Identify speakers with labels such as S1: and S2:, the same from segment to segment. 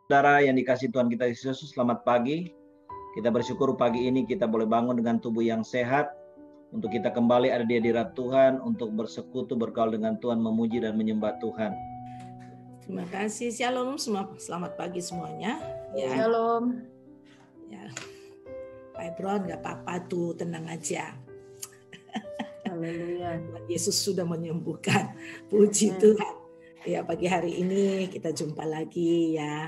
S1: Saudara yang dikasihi Tuhan kita Yesus, selamat pagi. Kita bersyukur pagi ini kita boleh bangun dengan tubuh yang sehat, untuk kita kembali ada di hadirat Tuhan, untuk bersekutu, bergaul dengan Tuhan, memuji dan menyembah Tuhan.
S2: Terima kasih. Shalom semua. Selamat pagi semuanya.
S3: Ya. Shalom.
S2: Ya. Pak Ebron, gak apa-apa tuh, tenang aja.
S3: Haleluya.
S2: Yesus sudah menyembuhkan. Puji Tuhan. Ya, pagi hari ini kita jumpa lagi ya.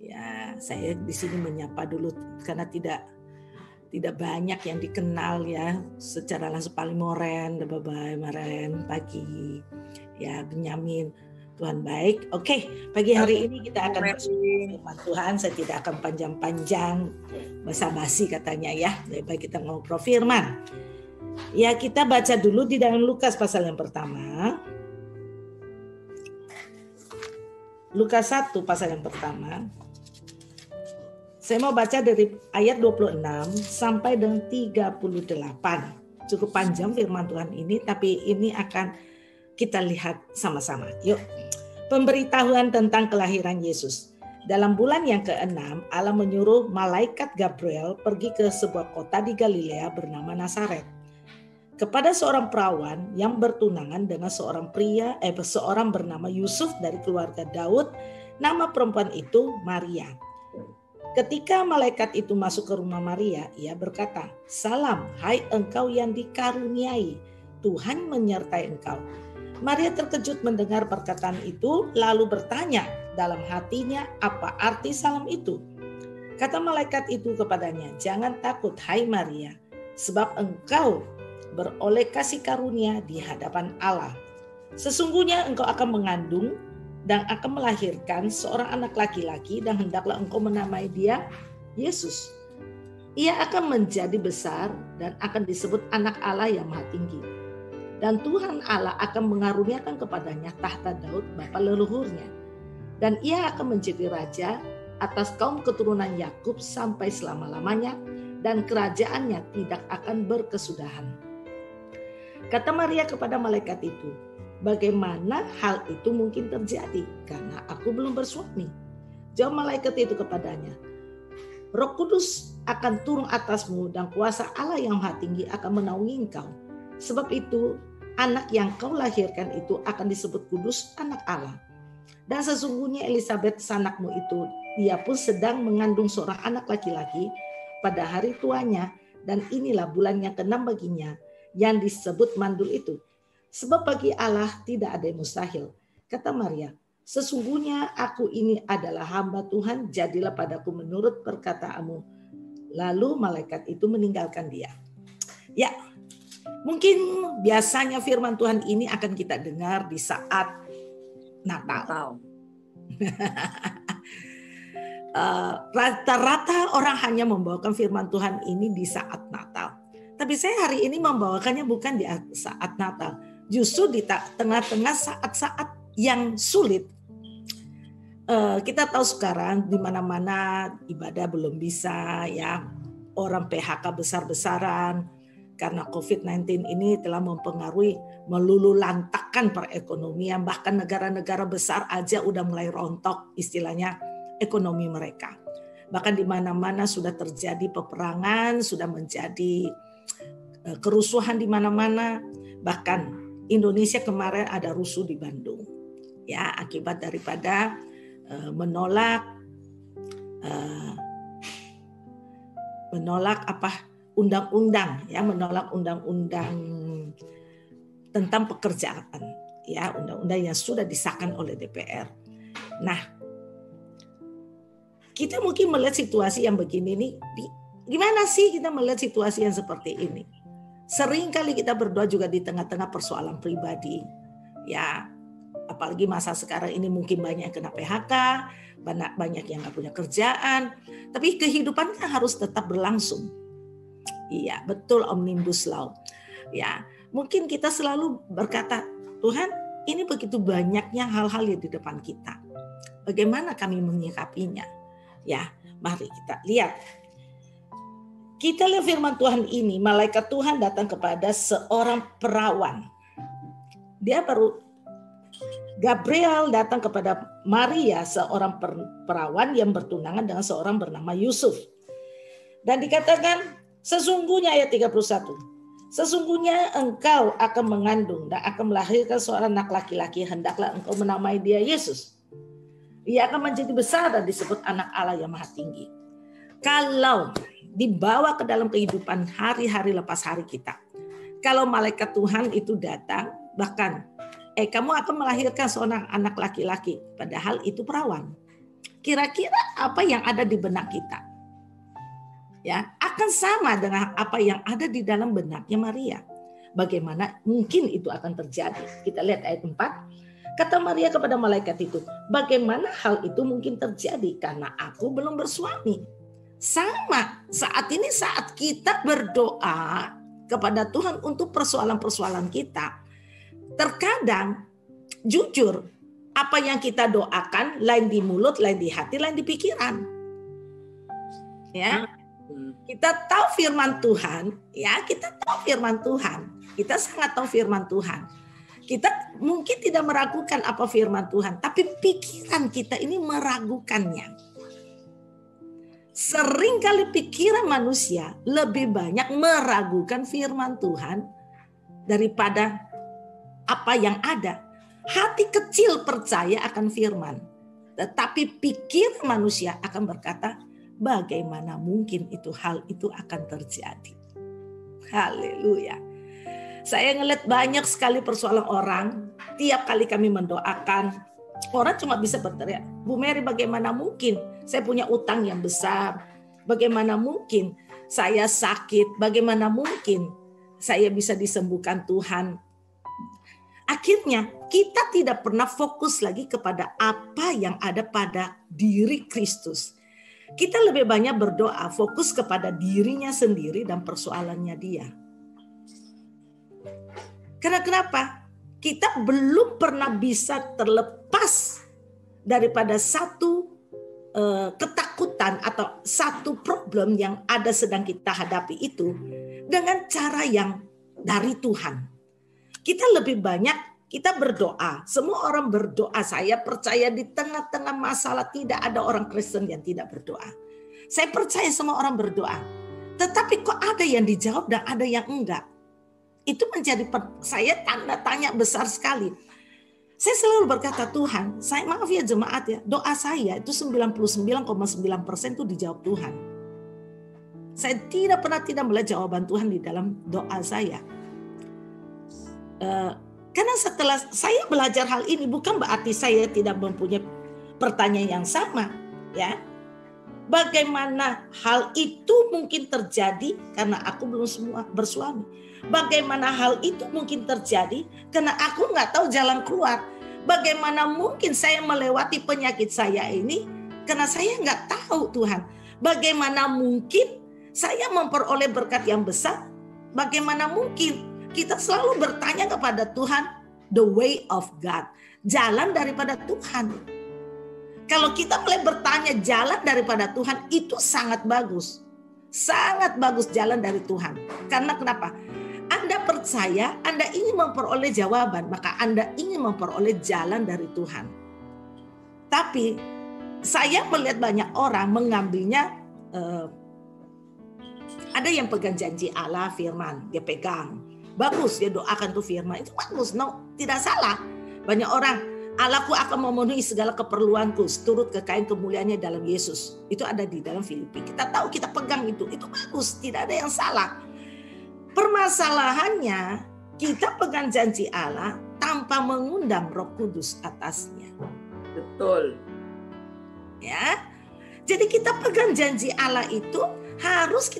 S2: Ya, saya di sini menyapa dulu karena tidak banyak yang dikenal ya secara langsung. Paling Moren, bye-bye Moren, pagi. Ya, Benyamin, Tuhan baik. Oke, pagi hari ini kita akan bersama Tuhan. Saya tidak akan panjang-panjang basa-basi katanya ya. Lebih baik kita ngobrol firman. Ya, kita baca dulu di dalam Lukas pasal yang pertama. Lukas 1 pasal yang pertama. Saya mau baca dari ayat 26 sampai dengan 38. Cukup panjang firman Tuhan ini, tapi ini akan kita lihat sama-sama. Yuk. Pemberitahuan tentang kelahiran Yesus. Dalam bulan yang ke-6, Allah menyuruh malaikat Gabriel pergi ke sebuah kota di Galilea bernama Nazaret, kepada seorang perawan yang bertunangan dengan seorang bernama Yusuf dari keluarga Daud. Nama perempuan itu Maria. Ketika malaikat itu masuk ke rumah Maria, ia berkata, "Salam, hai engkau yang dikaruniai, Tuhan menyertai engkau." Maria terkejut mendengar perkataan itu, lalu bertanya dalam hatinya, apa arti salam itu? Kata malaikat itu kepadanya, "Jangan takut, hai Maria, sebab engkau beroleh kasih karunia di hadapan Allah. Sesungguhnya engkau akan mengandung dan akan melahirkan seorang anak laki-laki, dan hendaklah engkau menamai dia Yesus. Ia akan menjadi besar dan akan disebut anak Allah yang maha tinggi. Dan Tuhan Allah akan mengaruniakan kepadanya tahta Daud bapa leluhurnya. Dan ia akan menjadi raja atas kaum keturunan Yakub sampai selama-lamanya, dan kerajaannya tidak akan berkesudahan." Kata Maria kepada malaikat itu, "Bagaimana hal itu mungkin terjadi? Karena aku belum bersuami." Jawab malaikat itu kepadanya, "Roh Kudus akan turun atasmu dan kuasa Allah yang Maha Tinggi akan menaungi engkau. Sebab itu anak yang kau lahirkan itu akan disebut kudus, anak Allah. Dan sesungguhnya Elisabet sanakmu itu, dia pun sedang mengandung seorang anak laki-laki pada hari tuanya, dan inilah bulan yang ke-6 baginya, yang disebut mandul itu. Sebab bagi Allah tidak ada yang mustahil." Kata Maria, "Sesungguhnya aku ini adalah hamba Tuhan, jadilah padaku menurut perkataanmu." Lalu malaikat itu meninggalkan dia. Ya, mungkin biasanya firman Tuhan ini akan kita dengar di saat Natal. Rata-rata orang hanya membawakan firman Tuhan ini di saat Natal. Tapi saya hari ini membawakannya bukan di saat Natal. Justru di tengah-tengah saat-saat yang sulit. Kita tahu sekarang di mana-mana ibadah belum bisa ya. Orang PHK besar-besaran karena COVID-19 ini telah mempengaruhi, melululantakkan perekonomian. Bahkan negara-negara besar aja udah mulai rontok istilahnya ekonomi mereka. Bahkan di mana-mana sudah terjadi peperangan, sudah menjadi kerusuhan di mana-mana. Bahkan Indonesia kemarin ada rusuh di Bandung, ya, akibat daripada menolak undang-undang, ya, menolak undang-undang tentang pekerjaan, ya, undang-undang yang sudah disahkan oleh DPR. Nah, kita mungkin melihat situasi yang begini nih, gimana sih kita melihat situasi yang seperti ini? Sering kali kita berdoa juga di tengah-tengah persoalan pribadi. Ya, apalagi masa sekarang ini mungkin banyak yang kena PHK, banyak yang nggak punya kerjaan. Tapi kehidupan kan harus tetap berlangsung. Iya, betul, Omnibus Law. Ya, mungkin kita selalu berkata, "Tuhan, ini begitu banyaknya hal-hal yang di depan kita. Bagaimana kami menyikapinya?" Ya, mari kita lihat. Kita lihat firman Tuhan ini, malaikat Tuhan datang kepada seorang perawan. Gabriel datang kepada Maria seorang perawan yang bertunangan dengan seorang bernama Yusuf. Dan dikatakan sesungguhnya ayat 31. Sesungguhnya engkau akan mengandung dan akan melahirkan seorang anak laki-laki, hendaklah engkau menamai dia Yesus. Ia akan menjadi besar dan disebut anak Allah yang maha tinggi. Kalau dibawa ke dalam kehidupan hari-hari lepas hari kita, kalau malaikat Tuhan itu datang, bahkan kamu akan melahirkan seorang anak laki-laki, padahal itu perawan. Kira-kira apa yang ada di benak kita? Ya, akan sama dengan apa yang ada di dalam benaknya Maria. Bagaimana mungkin itu akan terjadi? Kita lihat ayat 4. Kata Maria kepada malaikat itu, bagaimana hal itu mungkin terjadi karena aku belum bersuami? Sama, saat ini saat kita berdoa kepada Tuhan untuk persoalan-persoalan kita, terkadang jujur apa yang kita doakan lain di mulut, lain di hati, lain di pikiran. Ya. Kita tahu firman Tuhan, ya, kita tahu firman Tuhan. Kita sangat tahu firman Tuhan. Kita mungkin tidak meragukan apa firman Tuhan, tapi pikiran kita ini meragukannya. Seringkali pikiran manusia lebih banyak meragukan firman Tuhan daripada apa yang ada. Hati kecil percaya akan firman, tetapi pikiran manusia akan berkata, bagaimana mungkin hal itu akan terjadi. Haleluya. Saya ngelihat banyak sekali persoalan orang. Tiap kali kami mendoakan, orang cuma bisa berteriak, Bu Mary, bagaimana mungkin saya punya utang yang besar? Bagaimana mungkin saya sakit? Bagaimana mungkin saya bisa disembuhkan Tuhan? Akhirnya kita tidak pernah fokus lagi kepada apa yang ada pada diri Kristus. Kita lebih banyak berdoa, fokus kepada dirinya sendiri dan persoalannya dia. Karena kenapa? Kita belum pernah bisa terlepas daripada satu ketakutan atau satu problem yang ada sedang kita hadapi itu dengan cara yang dari Tuhan. Kita lebih banyak kita berdoa. Semua orang berdoa. Saya percaya di tengah-tengah masalah tidak ada orang Kristen yang tidak berdoa. Saya percaya semua orang berdoa. Tetapi kok ada yang dijawab dan ada yang enggak? Itu menjadi saya tanda tanya besar sekali. Saya selalu berkata, Tuhan, saya maaf ya jemaat ya, doa saya itu 99,9% itu dijawab Tuhan. Saya tidak pernah tidak melihat jawaban Tuhan di dalam doa saya. Karena setelah saya belajar hal ini, bukan berarti saya tidak mempunyai pertanyaan yang sama, ya. Bagaimana hal itu mungkin terjadi karena aku belum bersuami? Bagaimana hal itu mungkin terjadi karena aku nggak tahu jalan keluar? Bagaimana mungkin saya melewati penyakit saya ini karena saya nggak tahu Tuhan? Bagaimana mungkin saya memperoleh berkat yang besar? Bagaimana mungkin? Kita selalu bertanya kepada Tuhan, the way of God, jalan daripada Tuhan. Kalau kita mulai bertanya jalan daripada Tuhan, itu sangat bagus. Sangat bagus jalan dari Tuhan. Karena kenapa? Anda percaya, Anda ingin memperoleh jawaban, maka Anda ingin memperoleh jalan dari Tuhan. Tapi saya melihat banyak orang mengambilnya, ada yang pegang janji Allah, firman, dia pegang. Bagus, dia doakan tuh firman, itu bagus, no, tidak salah. Banyak orang, Allahku akan memenuhi segala keperluanku, seturut kekayaan kemuliaannya dalam Yesus. Itu ada di dalam Filipi. Kita tahu, kita pegang itu bagus, tidak ada yang salah. Permasalahannya, kita pegang janji Allah tanpa mengundang Roh Kudus atasnya.
S3: Betul.
S2: Ya, jadi kita pegang janji Allah itu harus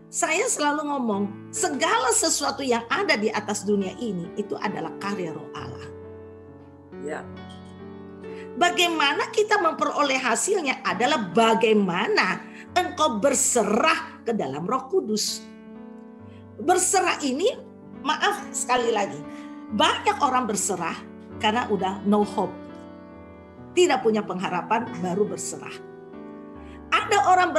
S2: saya selalu ngomong, segala sesuatu yang ada di atas dunia ini itu adalah karya Roh Allah.
S3: Ya.
S2: Bagaimana kita memperoleh hasilnya adalah bagaimana engkau berserah ke dalam Roh Kudus. Berserah ini, maaf sekali lagi, banyak orang berserah karena udah no hope. Tidak punya pengharapan, baru berserah. Ada orang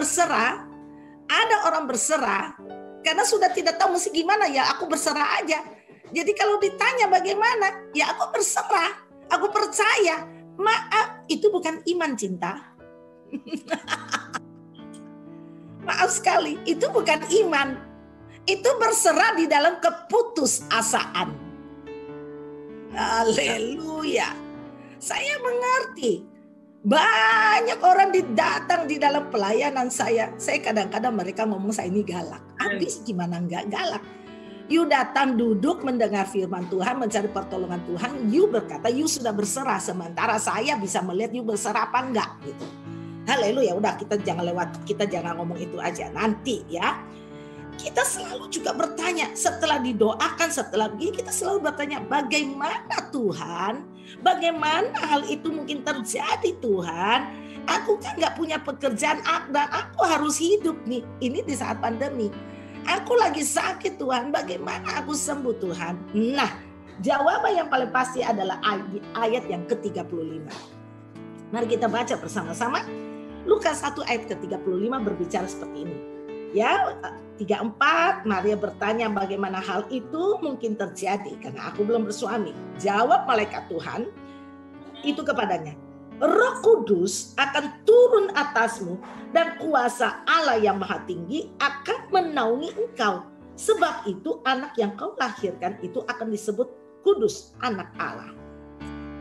S2: berserah karena sudah tidak tahu mesti gimana, ya aku berserah aja. Jadi kalau ditanya bagaimana, ya aku berserah, aku percaya. Maaf, itu bukan iman cinta. Maaf sekali, itu bukan iman. Itu berserah di dalam keputusasaan. Haleluya. Saya mengerti. Banyak orang datang di dalam pelayanan saya. Saya kadang-kadang mereka ngomong saya ini galak. Habis gimana enggak galak? You datang duduk mendengar firman Tuhan, mencari pertolongan Tuhan. You berkata you sudah berserah. Sementara saya bisa melihat you berserah apa enggak gitu. Haleluya. Udah kita jangan ngomong itu aja. Nanti ya. Kita selalu juga bertanya setelah didoakan, setelah begini kita selalu bertanya bagaimana Tuhan? Bagaimana hal itu mungkin terjadi Tuhan? Aku kan gak punya pekerjaan dan aku harus hidup nih. Ini di saat pandemi. Aku lagi sakit Tuhan, bagaimana aku sembuh Tuhan? Nah, jawaban yang paling pasti adalah ayat yang ke-35. Mari kita baca bersama-sama. Lukas 1 ayat ke-35 berbicara seperti ini. Ya, 34, Maria bertanya bagaimana hal itu mungkin terjadi karena aku belum bersuami. Jawab malaikat Tuhan itu kepadanya, Roh Kudus akan turun atasmu dan kuasa Allah yang Maha Tinggi akan menaungi engkau. Sebab itu anak yang kau lahirkan itu akan disebut kudus, anak Allah.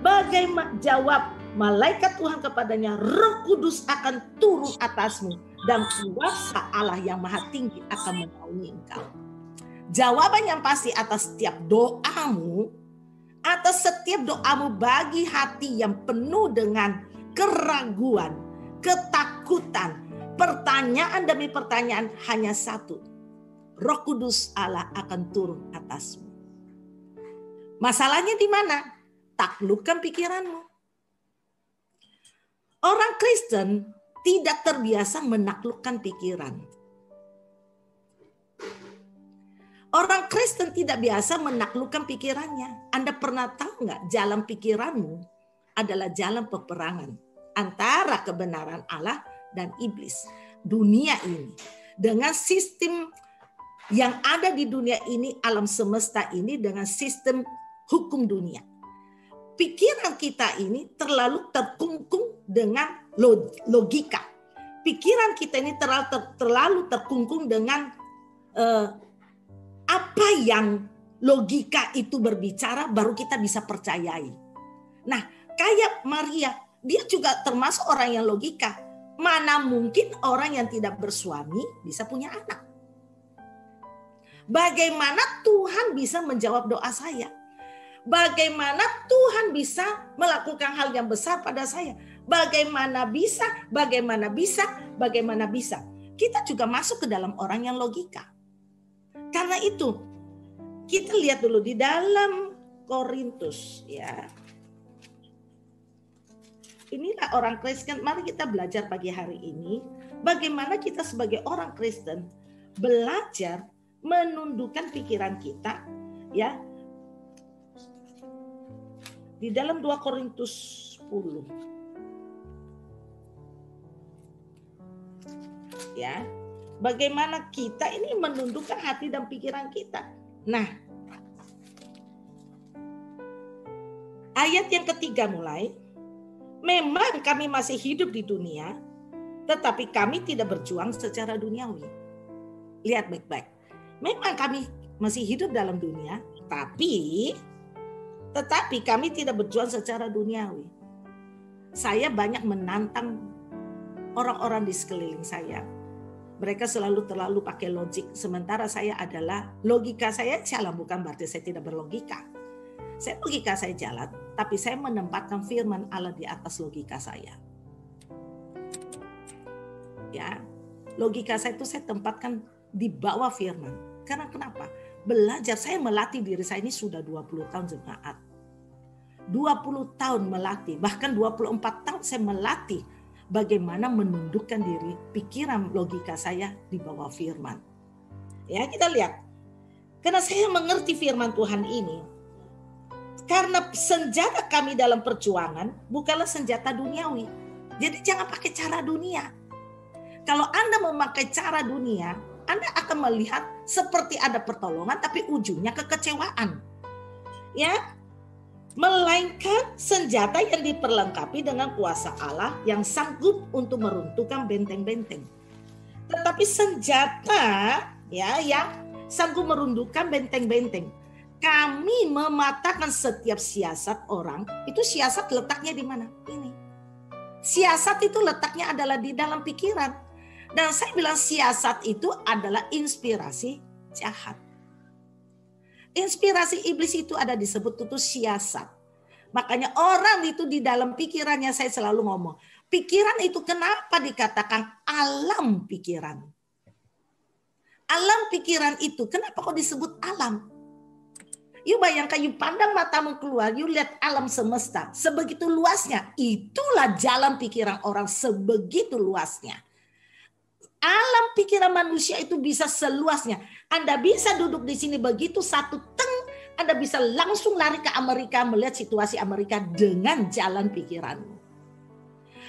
S2: Bagaimana jawab malaikat Tuhan kepadanya, Roh Kudus akan turun atasmu dan kuasa Allah yang Maha Tinggi akan menaungi engkau. Jawaban yang pasti atas setiap doamu, atas setiap doamu bagi hati yang penuh dengan keraguan, ketakutan, pertanyaan demi pertanyaan hanya satu. Roh Kudus Allah akan turun atasmu. Masalahnya di mana? Taklukkan pikiranmu. Orang Kristen tidak terbiasa menaklukkan pikiran. Orang Kristen tidak biasa menaklukkan pikirannya. Anda pernah tahu nggak jalan pikiranmu adalah jalan peperangan antara kebenaran Allah dan iblis. Dunia ini dengan sistem yang ada di dunia ini, alam semesta ini dengan sistem hukum dunia. Pikiran kita ini terlalu terkungkung dengan logika. Pikiran kita ini terlalu terkungkung dengan apa yang logika itu berbicara baru kita bisa percayai. Nah, kayak Maria, dia juga termasuk orang yang logika. Mana mungkin orang yang tidak bersuami bisa punya anak? Bagaimana Tuhan bisa menjawab doa saya? Bagaimana Tuhan bisa melakukan hal yang besar pada saya? Bagaimana bisa? Bagaimana bisa? Bagaimana bisa? Kita juga masuk ke dalam orang yang logika. Karena itu, kita lihat dulu di dalam Korintus ya. Inilah orang Kristen, mari kita belajar pagi hari ini bagaimana kita sebagai orang Kristen belajar menundukkan pikiran kita ya. Di dalam 2 Korintus 10. Ya. Bagaimana kita ini menundukkan hati dan pikiran kita. Nah, ayat yang ketiga mulai. Memang kami masih hidup di dunia, tetapi kami tidak berjuang secara duniawi. Lihat baik-baik. Memang kami masih hidup dalam dunia, tetapi kami tidak berjuang secara duniawi. Saya banyak menantang orang-orang di sekeliling saya. Mereka terlalu pakai logik. Sementara saya adalah logika saya jalan, bukan berarti saya tidak berlogika. Logika saya jalan, tapi saya menempatkan firman Allah di atas logika saya. Ya, logika saya itu saya tempatkan di bawah firman. Karena kenapa? Belajar, saya melatih diri saya ini sudah 20 tahun jemaat. 20 tahun melatih, bahkan 24 tahun saya melatih bagaimana menundukkan diri, pikiran logika saya di bawah firman. Ya, kita lihat. Karena saya mengerti firman Tuhan ini. Karena senjata kami dalam perjuangan bukanlah senjata duniawi. Jadi jangan pakai cara dunia. Kalau Anda memakai cara dunia, Anda akan melihat seperti ada pertolongan tapi ujungnya kekecewaan. Ya. melainkan senjata yang diperlengkapi dengan kuasa Allah yang sanggup untuk meruntuhkan benteng-benteng. Tetapi senjata ya yang sanggup meruntuhkan benteng-benteng. Kami mematahkan setiap siasat orang. Itu siasat letaknya di mana? Ini. Siasat itu letaknya adalah di dalam pikiran. Dan saya bilang siasat itu adalah inspirasi jahat. Inspirasi iblis itu ada disebut itu siasat. Makanya orang itu di dalam pikirannya, saya selalu ngomong, pikiran itu kenapa dikatakan alam pikiran? Alam pikiran itu kenapa kok disebut alam? You bayangkan, you pandang matamu keluar, you lihat alam semesta sebegitu luasnya. Itulah jalan pikiran orang, sebegitu luasnya. Alam pikiran manusia itu bisa seluasnya. Anda bisa duduk di sini begitu satu teng, Anda bisa langsung lari ke Amerika melihat situasi Amerika dengan jalan pikiranmu.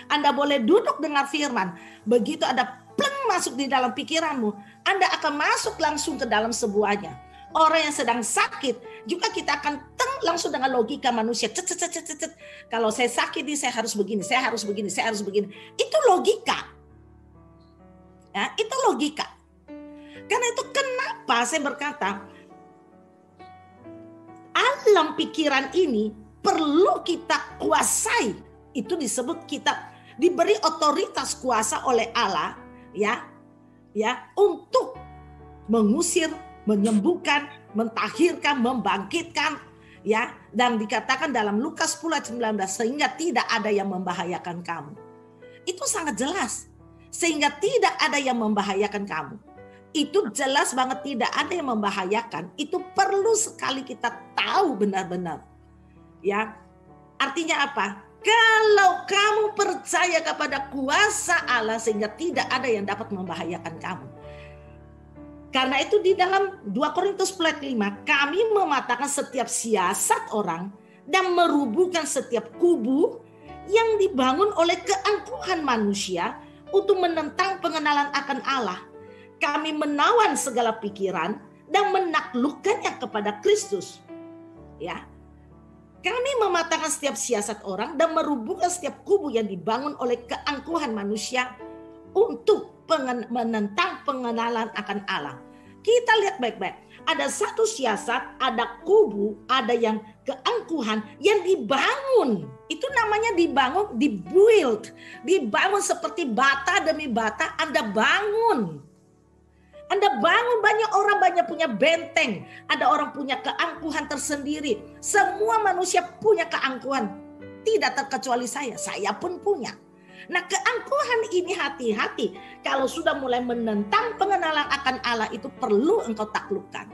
S2: Anda boleh duduk dengar firman, begitu ada pleng masuk di dalam pikiranmu, Anda akan masuk langsung ke dalam sebuahnya. Orang yang sedang sakit juga kita akan teng langsung dengan logika manusia. Cet. Kalau saya sakit ini saya harus begini, saya harus begini, saya harus begini. Itu logika. Ya, itu logika. Karena itu kenapa saya berkata alam pikiran ini perlu kita kuasai. Itu disebut kita diberi otoritas kuasa oleh Allah ya untuk mengusir, menyembuhkan, mentahirkan, membangkitkan ya, dan dikatakan dalam Lukas 10:19 sehingga tidak ada yang membahayakan kamu. Itu sangat jelas. Sehingga tidak ada yang membahayakan kamu. Itu jelas banget tidak ada yang membahayakan. Itu perlu sekali kita tahu benar-benar. Ya. Artinya apa? Kalau kamu percaya kepada kuasa Allah sehingga tidak ada yang dapat membahayakan kamu. Karena itu di dalam 2 Korintus 5, kami mematahkan setiap siasat orang dan merubuhkan setiap kubu yang dibangun oleh keangkuhan manusia untuk menentang pengenalan akan Allah. Kami menawan segala pikiran dan menaklukkannya kepada Kristus. Ya. Kami mematahkan setiap siasat orang dan merubuhkan setiap kubu yang dibangun oleh keangkuhan manusia untuk menentang pengenalan akan Allah. Kita lihat baik-baik. Ada satu siasat, ada kubu, ada yang keangkuhan yang dibangun. Itu namanya dibangun, dibuild. Dibangun seperti bata demi bata, Anda bangun. Anda bangun, banyak orang banyak punya benteng. Ada orang punya keangkuhan tersendiri. Semua manusia punya keangkuhan. Tidak terkecuali saya pun punya. Nah, keangkuhan ini hati-hati. Kalau sudah mulai menentang pengenalan akan Allah itu perlu engkau taklukkan.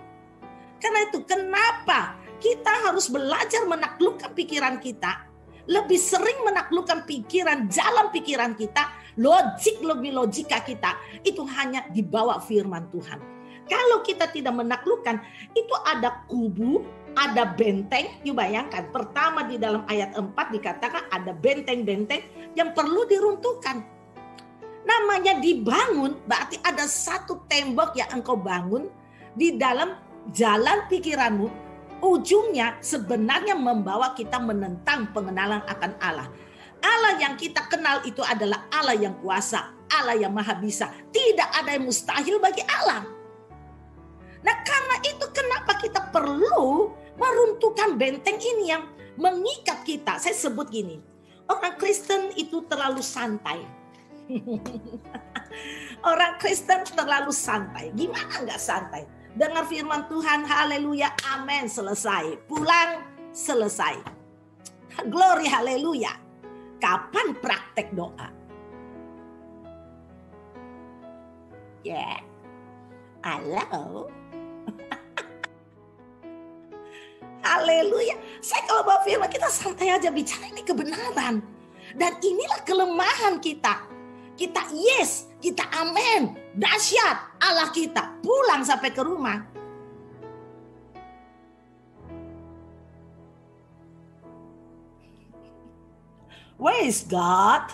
S2: Karena itu kenapa kita harus belajar menaklukkan pikiran kita. Lebih sering menaklukkan pikiran, jalan pikiran kita, logika kita. Itu hanya dibawa firman Tuhan. Kalau kita tidak menaklukkan, itu ada kubu, ada benteng. You bayangkan, pertama di dalam ayat 4 dikatakan ada benteng-benteng yang perlu diruntuhkan. Namanya dibangun, berarti ada satu tembok yang engkau bangun di dalam jalan pikiranmu. Ujungnya sebenarnya membawa kita menentang pengenalan akan Allah. Allah yang kita kenal itu adalah Allah yang kuasa, Allah yang maha bisa. Tidak ada yang mustahil bagi Allah. Nah, karena itu kenapa kita perlu meruntuhkan benteng ini yang mengikat kita. Saya sebut gini, orang Kristen itu terlalu santai. Orang Kristen terlalu santai. Gimana enggak santai? Dengar firman Tuhan, haleluya, amin, selesai. Pulang, selesai. Glory, haleluya. Kapan praktek doa? Ya, halo. Haleluya. Saya kalau bawa firman kita santai aja bicara, ini kebenaran. Dan inilah kelemahan kita. Kita yes, kita amin. Dahsyat Allah kita. Pulang sampai ke rumah. Where is God?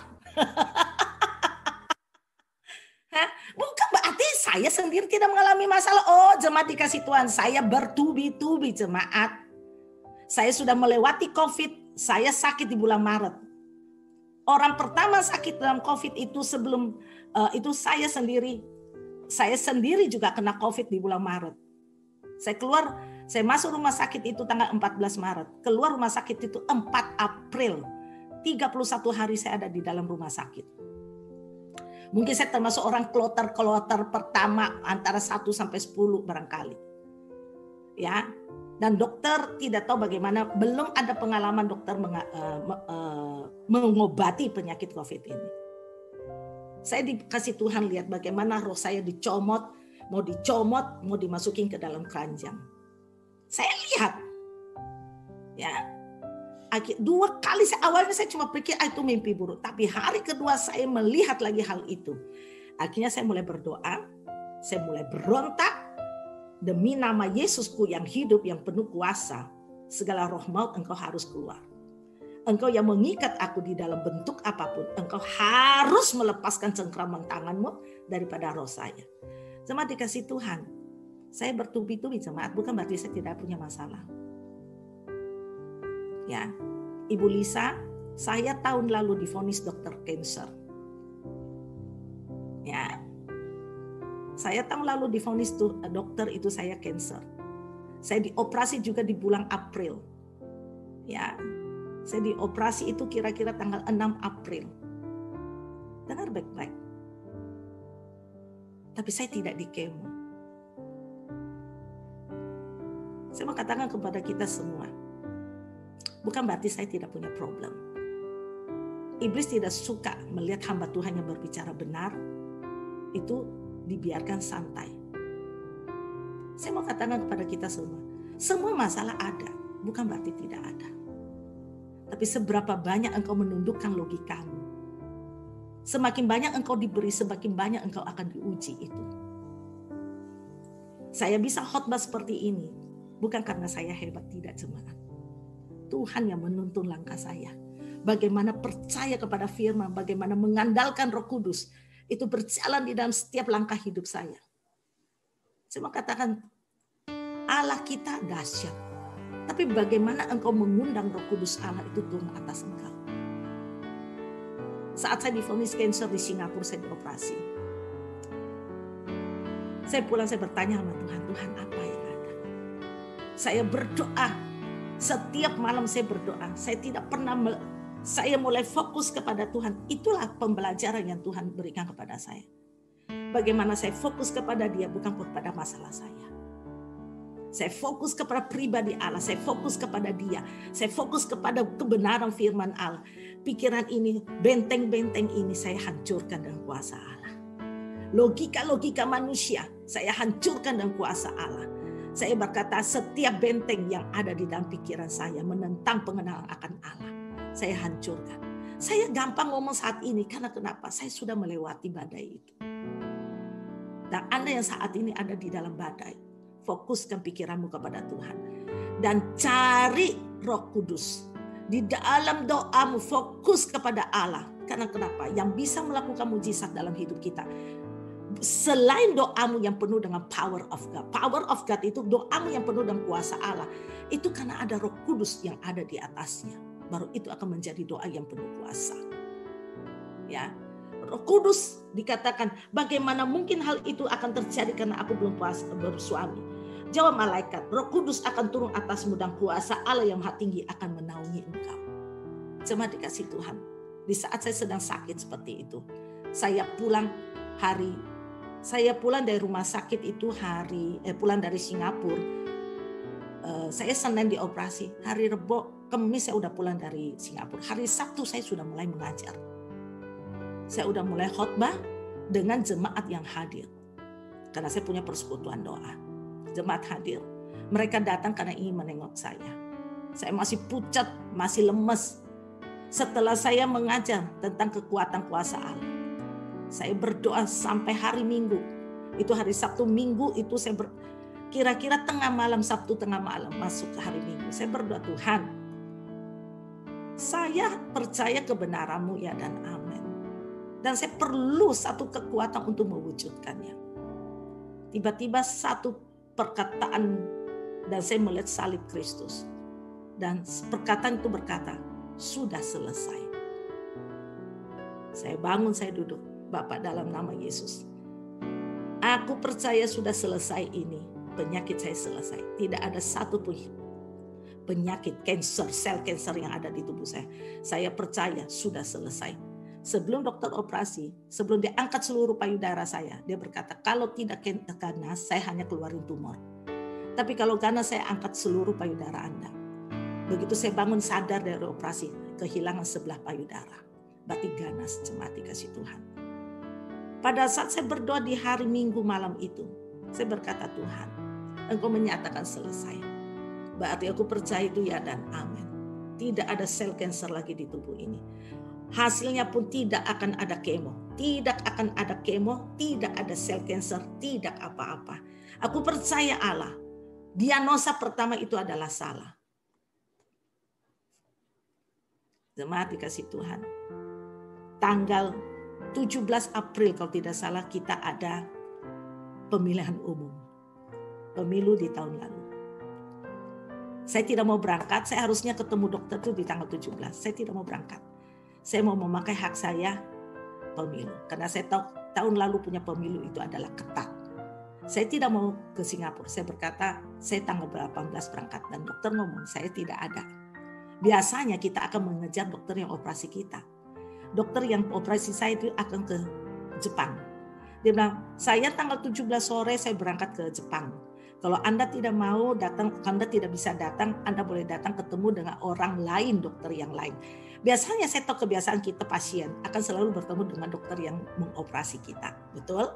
S2: Bukan berarti saya sendiri tidak mengalami masalah. Oh, jemaat dikasih Tuhan, saya bertubi-tubi jemaat. Saya sudah melewati COVID, saya sakit di bulan Maret. Orang pertama sakit dalam COVID itu sebelum itu saya sendiri. Saya sendiri juga kena COVID di bulan Maret. Saya masuk rumah sakit itu tanggal 14 Maret. Keluar rumah sakit itu 4 April. 31 hari saya ada di dalam rumah sakit. Mungkin saya termasuk orang kloter pertama antara 1 sampai 10 barangkali. Ya. Dan dokter tidak tahu bagaimana, belum ada pengalaman dokter mengobati penyakit COVID ini. Saya dikasih Tuhan lihat bagaimana roh saya dicomot, mau dimasukin ke dalam keranjang. Saya lihat, ya, 2 kali awalnya saya cuma pikir itu mimpi buruk, tapi hari kedua saya melihat lagi hal itu. Akhirnya saya mulai berdoa, saya mulai berontak. Demi nama Yesusku yang hidup, yang penuh kuasa, segala roh maut engkau harus keluar. Engkau yang mengikat aku di dalam bentuk apapun, engkau harus melepaskan cengkraman tanganmu daripada roh saya. Jemaat dikasih Tuhan, saya bertubi-tubi jemaat, bukan berarti saya tidak punya masalah. Ya, Ibu Lisa, saya tahun lalu divonis dokter kanker. Ya, saya tahun lalu divonis dokter itu saya kanker. Saya dioperasi juga di bulan April. Ya, saya dioperasi itu kira-kira tanggal 6 April. Dengar baik-baik. Tapi saya tidak di kemo. Saya mau katakan kepada kita semua, bukan berarti saya tidak punya problem. Iblis tidak suka melihat hamba Tuhan yang berbicara benar, itu dibiarkan santai. Saya mau katakan kepada kita semua masalah ada, bukan berarti tidak ada. Tapi seberapa banyak engkau menundukkan logikamu. Semakin banyak engkau diberi, semakin banyak engkau akan diuji itu. Saya bisa khotbah seperti ini, bukan karena saya hebat, tidak jemaat. Tuhan yang menuntun langkah saya. Bagaimana percaya kepada firman, bagaimana mengandalkan Roh Kudus, itu berjalan di dalam setiap langkah hidup saya. Saya mau katakan, Allah kita dahsyat. Tapi bagaimana engkau mengundang Roh Kudus Allah itu turun atas engkau. Saat saya divonis kanker di Singapura, saya dioperasi. Saya pulang, saya bertanya sama Tuhan, Tuhan apa yang ada? Saya berdoa, setiap malam saya berdoa. Saya tidak pernah, saya mulai fokus kepada Tuhan. Itulah pembelajaran yang Tuhan berikan kepada saya. Bagaimana saya fokus kepada Dia, bukan kepada masalah saya. Saya fokus kepada pribadi Allah, saya fokus kepada Dia, saya fokus kepada kebenaran firman Allah. Pikiran ini, benteng-benteng ini saya hancurkan dengan kuasa Allah. Logika-logika manusia saya hancurkan dengan kuasa Allah. Saya berkata setiap benteng yang ada di dalam pikiran saya menentang pengenalan akan Allah, saya hancurkan. Saya gampang ngomong saat ini karena kenapa? Saya sudah melewati badai itu. Dan Anda yang saat ini ada di dalam badai, fokuskan pikiranmu kepada Tuhan. Dan cari Roh Kudus. Di dalam doamu fokus kepada Allah. Karena kenapa? Yang bisa melakukan mujizat dalam hidup kita. Selain doamu yang penuh dengan power of God. Power of God itu doamu yang penuh dengan kuasa Allah. Itu karena ada Roh Kudus yang ada di atasnya. Baru itu akan menjadi doa yang penuh kuasa. Ya. Roh Kudus dikatakan, bagaimana mungkin hal itu akan terjadi karena aku belum bersuami. Jawab malaikat, Roh Kudus akan turun atasmu dan kuasa Allah yang Maha Tinggi akan menaungi engkau. Jemaat dikasih Tuhan, di saat saya sedang sakit seperti itu, saya pulang dari rumah sakit itu pulang dari Singapura. Saya Senin dioperasi, hari Rebo, Kamis saya udah pulang dari Singapura. Hari Sabtu saya sudah mulai mengajar. Saya udah mulai khotbah dengan jemaat yang hadir. Karena saya punya persekutuan doa. Jemaat hadir. Mereka datang karena ingin menengok saya. Saya masih pucat, masih lemes. Setelah saya mengajar tentang kekuatan kuasa Allah, saya berdoa sampai hari Minggu. Itu hari Sabtu Minggu itu saya kira-kira tengah malam, Sabtu tengah malam masuk ke hari Minggu. Saya berdoa, Tuhan, saya percaya kebenaran-Mu ya dan amin. Dan saya perlu satu kekuatan untuk mewujudkannya. Tiba-tiba satu perkataan dan saya melihat salib Kristus. Dan perkataan itu berkata, sudah selesai. Saya bangun, saya duduk. Bapak, dalam nama Yesus, aku percaya sudah selesai ini. Penyakit saya selesai. Tidak ada satu pun penyakit cancer, sel cancer yang ada di tubuh saya. Saya percaya sudah selesai. Sebelum dokter operasi, sebelum dia angkat seluruh payudara saya, dia berkata, kalau tidak ganas, saya hanya keluarin tumor. Tapi kalau ganas, saya angkat seluruh payudara Anda. Begitu saya bangun sadar dari operasi, kehilangan sebelah payudara. Berarti ganas, jemaat dikasih Tuhan. Pada saat saya berdoa di hari Minggu malam itu, saya berkata, Tuhan, Engkau menyatakan selesai. Berarti aku percaya itu ya dan amin. Tidak ada sel kanker lagi di tubuh ini. Hasilnya pun tidak akan ada kemo. Tidak akan ada kemo, tidak ada sel kanker, tidak apa-apa. Aku percaya Allah. Diagnosa pertama itu adalah salah. Jemaat dikasih Tuhan. Tanggal 17 April kalau tidak salah kita ada pemilihan umum. Pemilu di tahun lalu. Saya tidak mau berangkat, saya harusnya ketemu dokter itu di tanggal 17. Saya tidak mau berangkat. Saya mau memakai hak saya pemilu. Karena saya tahu tahun lalu punya pemilu itu adalah ketat. Saya tidak mau ke Singapura. Saya berkata, saya tanggal 18 berangkat. Dan dokter ngomong, saya tidak ada. Biasanya kita akan mengejar dokter yang operasi kita. Dokter yang operasi saya itu akan ke Jepang. Dia bilang, saya tanggal 17 sore saya berangkat ke Jepang. Kalau Anda tidak mau datang, Anda tidak bisa datang, Anda boleh datang ketemu dengan orang lain, dokter yang lain. Biasanya saya tahu kebiasaan kita pasien akan selalu bertemu dengan dokter yang mengoperasi kita. Betul?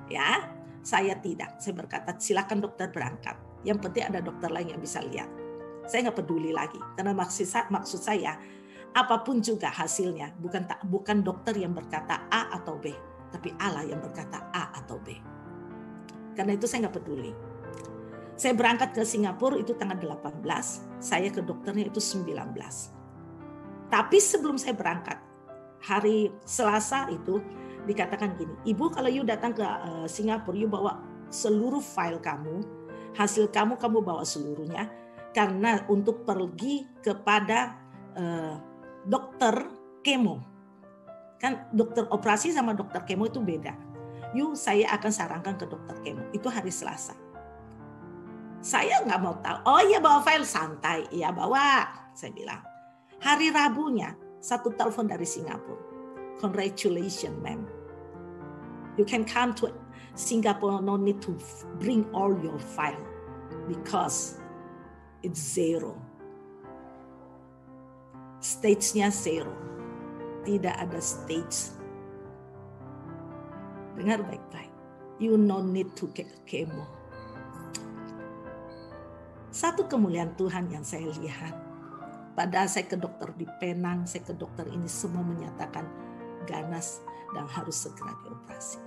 S2: Ya, saya tidak. Saya berkata, silakan dokter berangkat. Yang penting ada dokter lain yang bisa lihat. Saya nggak peduli lagi. Karena maksud saya, apapun juga hasilnya, bukan dokter yang berkata A atau B, tapi Allah yang berkata A atau B. Karena itu saya nggak peduli. Saya berangkat ke Singapura itu tanggal 18, saya ke dokternya itu 19. Tapi sebelum saya berangkat, hari Selasa itu dikatakan gini, Ibu kalau you datang ke Singapura, you bawa seluruh file kamu, hasil kamu bawa seluruhnya, karena untuk pergi kepada dokter kemo. Kan dokter operasi sama dokter kemo itu beda. Saya akan sarankan ke dokter kemo. Itu hari Selasa. Saya nggak mau tahu. Oh iya bawa file santai. Iya bawa. Saya bilang. Hari Rabunya satu telepon dari Singapura. Congratulations, ma'am. You can come to Singapore. No need to bring all your file because it's zero. Stage-nya zero. Tidak ada stage. Dengar baik-baik. You no need to get chemo. Satu kemuliaan Tuhan yang saya lihat. Padahal saya ke dokter di Penang, saya ke dokter ini semua menyatakan ganas dan harus segera dioperasi.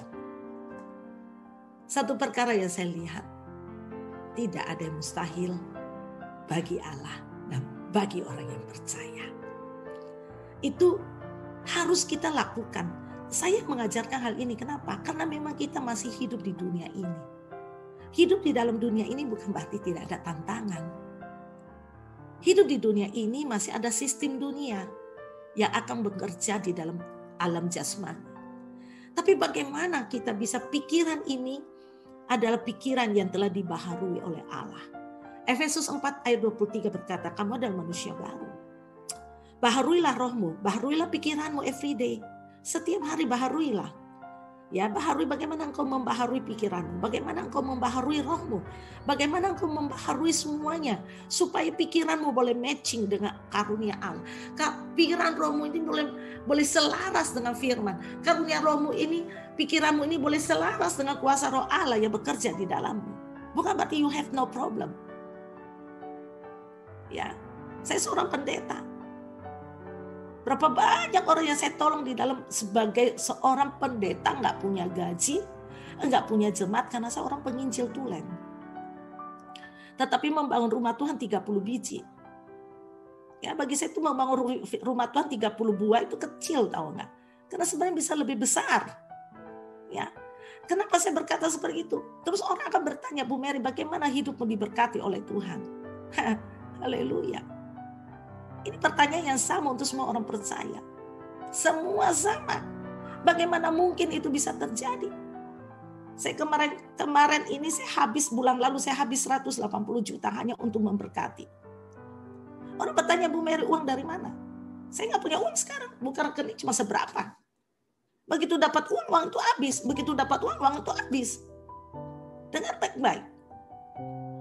S2: Satu perkara yang saya lihat. Tidak ada yang mustahil bagi Allah dan bagi orang yang percaya. Itu harus kita lakukan. Saya mengajarkan hal ini. Kenapa? Karena memang kita masih hidup di dunia ini. Hidup di dalam dunia ini bukan berarti tidak ada tantangan. Hidup di dunia ini masih ada sistem dunia yang akan bekerja di dalam alam jasmani. Tapi bagaimana kita bisa pikiran ini adalah pikiran yang telah dibaharui oleh Allah. Efesus 4 ayat 23 berkata, kamu adalah manusia baru. Baharuilah rohmu, baharuilah pikiranmu everyday. Setiap hari baharuilah. Ya, baharui bagaimana engkau membaharui pikiranmu, bagaimana engkau membaharui rohmu, bagaimana engkau membaharui semuanya supaya pikiranmu boleh matching dengan karunia Allah. Pikiran rohmu ini boleh selaras dengan firman. Karunia rohmu ini, pikiranmu ini boleh selaras dengan kuasa roh Allah yang bekerja di dalammu. Bukan berarti you have no problem. Ya, saya seorang pendeta. Berapa banyak orang yang saya tolong di dalam sebagai seorang pendeta, nggak punya gaji, nggak punya jemaat karena saya orang penginjil tulen. Tetapi membangun rumah Tuhan 30 biji. Ya, bagi saya itu membangun rumah Tuhan 30 buah itu kecil, tahu nggak? Karena sebenarnya bisa lebih besar. Ya, kenapa saya berkata seperti itu? Terus orang akan bertanya, Bu Mary, bagaimana hidupmu diberkati oleh Tuhan? Haleluya. Ini pertanyaan yang sama untuk semua orang percaya. Semua sama. Bagaimana mungkin itu bisa terjadi? Saya kemarin ini bulan lalu saya habis 180 juta hanya untuk memberkati. Orang bertanya, Bu Mary, uang dari mana? Saya nggak punya uang sekarang. Bukan rekening cuma seberapa. Begitu dapat uang itu habis. Begitu dapat uang itu habis. Dengar baik-baik.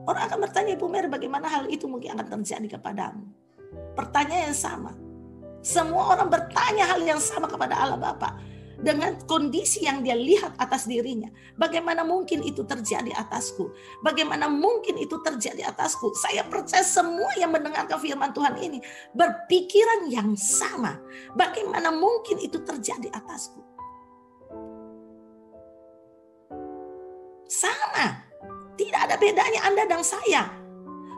S2: Orang akan bertanya, Bu Mary, bagaimana hal itu mungkin akan terjadi kepadamu? Pertanyaan yang sama. Semua orang bertanya hal yang sama kepada Allah Bapa. Dengan kondisi yang dia lihat atas dirinya. Bagaimana mungkin itu terjadi atasku? Bagaimana mungkin itu terjadi atasku? Saya percaya semua yang mendengarkan firman Tuhan ini berpikiran yang sama. Bagaimana mungkin itu terjadi atasku? Sama. Tidak ada bedanya Anda dan saya.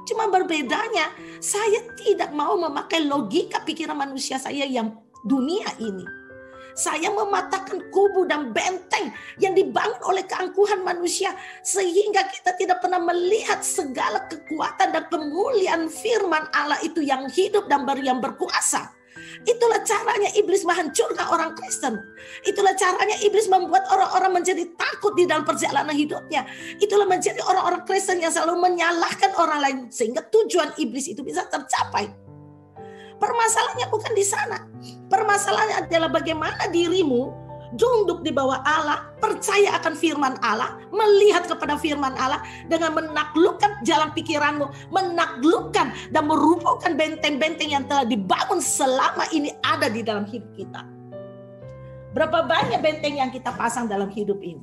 S2: Cuma berbedanya, saya tidak mau memakai logika pikiran manusia saya yang dunia ini. Saya mematahkan kubu dan benteng yang dibangun oleh keangkuhan manusia. Sehingga kita tidak pernah melihat segala kekuatan dan kemuliaan firman Allah itu yang hidup dan yang berkuasa. Itulah caranya iblis menghancurkan orang Kristen. Itulah caranya iblis membuat orang-orang menjadi takut di dalam perjalanan hidupnya. Itulah menjadi orang-orang Kristen yang selalu menyalahkan orang lain. Sehingga tujuan iblis itu bisa tercapai. Permasalahannya bukan di sana. Permasalahannya adalah bagaimana dirimu tunduk di bawah Allah, percaya akan firman Allah, melihat kepada firman Allah dengan menaklukkan jalan pikiranmu, menaklukkan dan merubuhkan benteng-benteng yang telah dibangun selama ini ada di dalam hidup kita. Berapa banyak benteng yang kita pasang dalam hidup ini?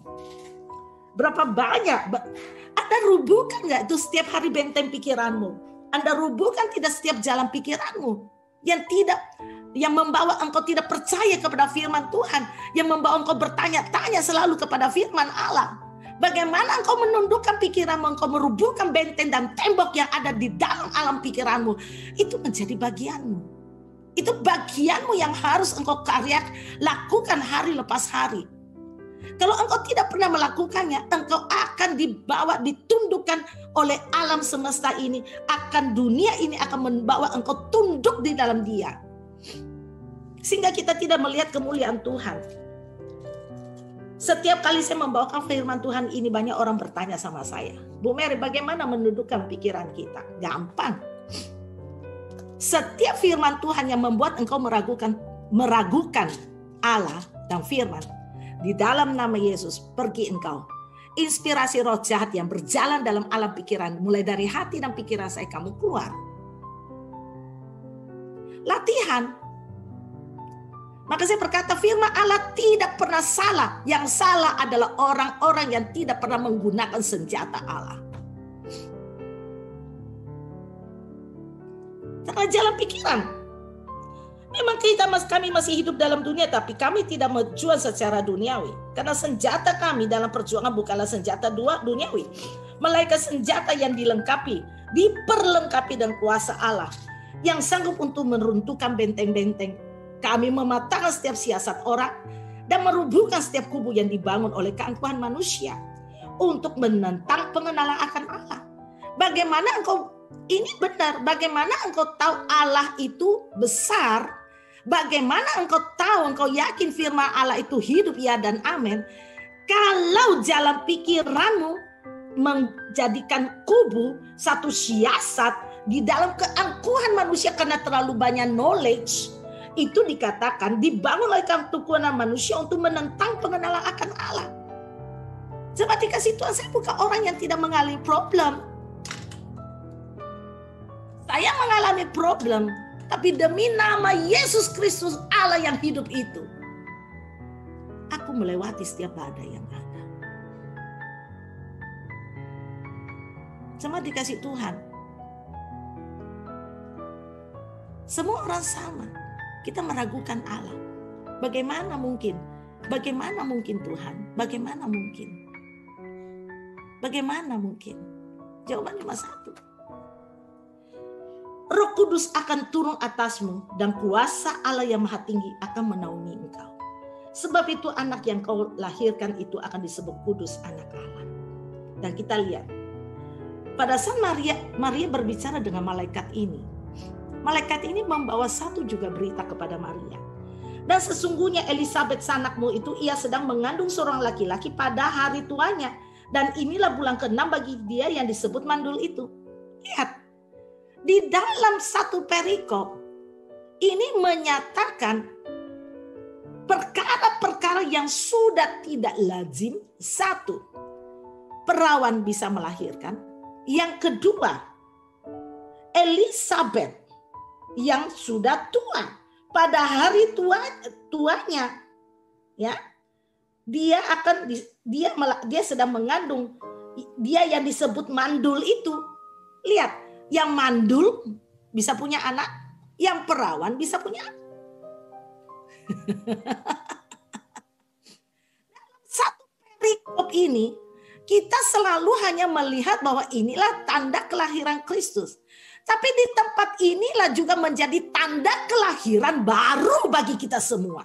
S2: Berapa banyak? Anda rubuhkan nggak itu setiap hari benteng pikiranmu? Anda rubuhkan tidak setiap jalan pikiranmu? Yang membawa engkau tidak percaya kepada firman Tuhan, yang membawa engkau bertanya-tanya selalu kepada firman Allah. Bagaimana engkau menundukkan pikiranmu, engkau merubuhkan benteng dan tembok yang ada di dalam alam pikiranmu. Itu menjadi bagianmu. Itu bagianmu yang harus engkau lakukan hari lepas hari. Kalau engkau tidak pernah melakukannya, engkau akan ditundukkan oleh alam semesta ini. Dunia ini akan membawa engkau tunduk di dalam dia. Sehingga kita tidak melihat kemuliaan Tuhan. Setiap kali saya membawakan firman Tuhan ini, banyak orang bertanya sama saya, Bu Mary, bagaimana menundukkan pikiran kita? Gampang. Setiap firman Tuhan yang membuat engkau meragukan Allah dan firman, di dalam nama Yesus, pergi engkau. Inspirasi roh jahat yang berjalan dalam alam pikiran, mulai dari hati dan pikiran saya, kamu keluar. Latihan. Maka saya berkata, firman Allah tidak pernah salah. Yang salah adalah orang-orang yang tidak pernah menggunakan senjata Allah. Karena jalan pikiran. Memang kami masih hidup dalam dunia, tapi kami tidak berjuang secara duniawi. Karena senjata kami dalam perjuangan bukanlah senjata duniawi, melainkan senjata yang diperlengkapi dengan kuasa Allah, yang sanggup untuk meruntuhkan benteng-benteng. Kami mematahkan setiap siasat orang dan merubuhkan setiap kubu yang dibangun oleh keangkuhan manusia untuk menentang pengenalan akan Allah. Bagaimana engkau ini benar? Bagaimana engkau tahu Allah itu besar? Bagaimana engkau tahu, engkau yakin firman Allah itu hidup ya dan amin? Kalau jalan pikiranmu menjadikan kubu satu siasat di dalam keangkuhan manusia karena terlalu banyak knowledge, itu dikatakan dibangun oleh keangkuhan manusia untuk menentang pengenalan akan Allah. Sebab dikasih Tuhan, saya bukan orang yang tidak mengalami problem. Saya mengalami problem, tapi demi nama Yesus Kristus Allah yang hidup itu, aku melewati setiap badai yang ada. Cuma dikasih Tuhan. Semua orang sama. Kita meragukan Allah. Bagaimana mungkin? Bagaimana mungkin Tuhan? Bagaimana mungkin? Bagaimana mungkin? Jawabannya cuma satu. Roh Kudus akan turun atasmu dan kuasa Allah yang Maha Tinggi akan menaungi engkau. Sebab itu anak yang kau lahirkan itu akan disebut kudus, anak Allah. Dan kita lihat pada saat Maria berbicara dengan malaikat ini, malaikat ini membawa satu juga berita kepada Maria. Dan sesungguhnya Elisabet sanakmu itu ia sedang mengandung seorang laki-laki pada hari tuanya. Dan inilah bulan ke-6 bagi dia yang disebut mandul itu. Lihat, di dalam satu perikop ini menyatakan perkara-perkara yang sudah tidak lazim. Satu, perawan bisa melahirkan. Yang kedua, Elisabet yang sudah tua pada hari tuanya, ya, dia sedang mengandung, dia yang disebut mandul itu. Lihat, yang mandul bisa punya anak, yang perawan bisa punya anak. Satu perikop ini kita selalu hanya melihat bahwa inilah tanda kelahiran Kristus. Tapi di tempat inilah juga menjadi tanda kelahiran baru bagi kita semua.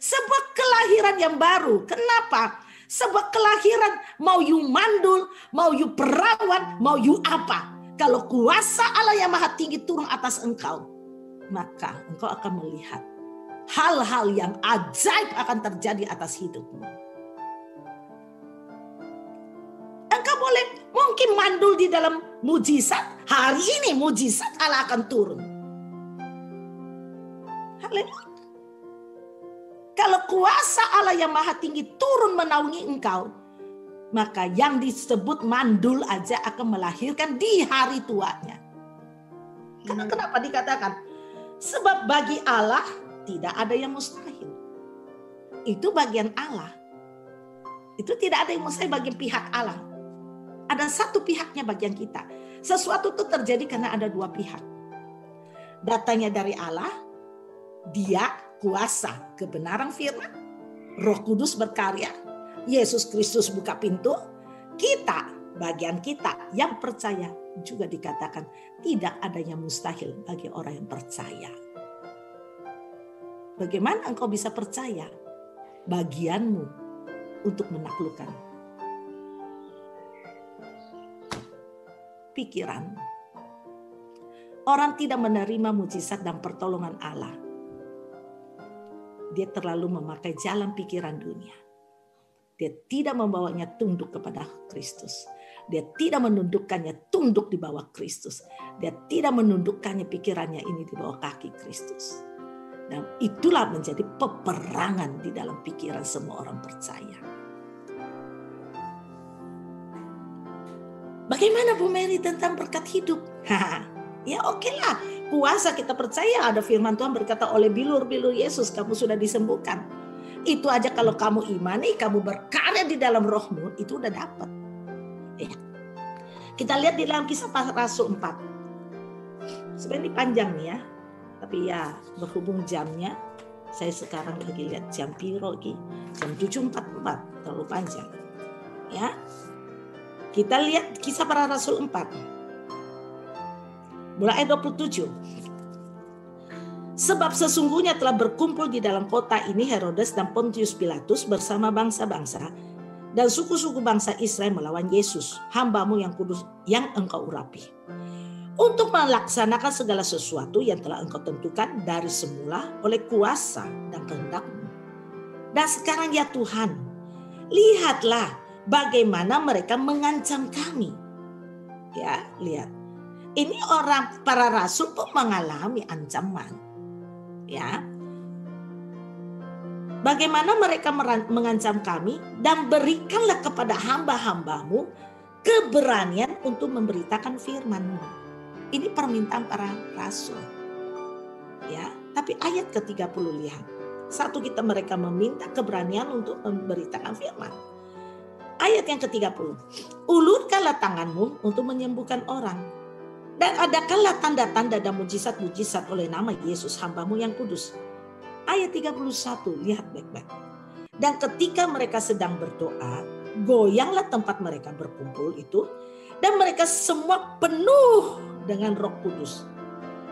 S2: Sebuah kelahiran yang baru. Kenapa? Sebuah kelahiran mau you mandul, mau you perawan, mau you apa. Kalau kuasa Allah yang maha tinggi turun atas engkau, maka engkau akan melihat hal-hal yang ajaib akan terjadi atas hidupmu. Engkau boleh mungkin mandul di dalam mujizat. Hari ini mujizat Allah akan turun. Haleluya. Kalau kuasa Allah yang maha tinggi turun menaungi engkau, maka yang disebut mandul aja akan melahirkan di hari tuanya. Karena kenapa dikatakan? Sebab bagi Allah tidak ada yang mustahil. Itu bagian Allah. Itu tidak ada yang mustahil bagi pihak Allah. Ada satu pihaknya bagian kita. Sesuatu itu terjadi karena ada dua pihak. Datangnya dari Allah, dia kuasa kebenaran firman, Roh Kudus berkarya, Yesus Kristus buka pintu, kita, bagian kita yang percaya juga dikatakan tidak ada yang mustahil bagi orang yang percaya. Bagaimana engkau bisa percaya? Bagianmu untuk menaklukkan pikiran. Orang tidak menerima mujizat dan pertolongan Allah. Dia terlalu memakai jalan pikiran dunia. Dia tidak membawanya tunduk kepada Kristus. Dia tidak menundukkannya tunduk di bawah Kristus. Dia tidak menundukkannya pikirannya ini di bawah kaki Kristus. Dan itulah menjadi peperangan di dalam pikiran semua orang percaya. Bagaimana Bu Mary tentang berkat hidup? Ya oke lah. Puasa kita percaya ada firman Tuhan berkata oleh bilur-bilur Yesus kamu sudah disembuhkan. Itu aja kalau kamu imani, kamu berkarya di dalam rohmu, itu udah dapat. Ya. Kita lihat di dalam Kisah Rasul 4. Sebenarnya panjang nih ya. Tapi ya berhubung jamnya, saya sekarang lagi lihat jam piro lagi. Jam 7.44, terlalu panjang. Ya. Kita lihat Kisah Para Rasul 4. Mulai ayat 27. Sebab sesungguhnya telah berkumpul di dalam kota ini Herodes dan Pontius Pilatus bersama bangsa-bangsa dan suku-suku bangsa Israel melawan Yesus, hambamu yang kudus yang engkau urapi. Untuk melaksanakan segala sesuatu yang telah engkau tentukan dari semula oleh kuasa dan kehendakmu. Dan sekarang ya Tuhan, lihatlah bagaimana mereka mengancam kami. Ya, lihat. Ini orang para rasul pun mengalami ancaman. Ya. Bagaimana mereka mengancam kami dan berikanlah kepada hamba-hambamu keberanian untuk memberitakan firman-Mu. Ini permintaan para rasul. Ya, tapi ayat ke-30 lihat. Satu kita mereka meminta keberanian untuk memberitakan firman. Ayat yang ke-30. Ulurkanlah tanganmu untuk menyembuhkan orang. Dan adakanlah tanda-tanda dan mujizat-mujizat oleh nama Yesus hambamu yang kudus. Ayat 31, lihat baik-baik. Dan ketika mereka sedang berdoa, goyanglah tempat mereka berkumpul itu. Dan mereka semua penuh dengan Roh Kudus.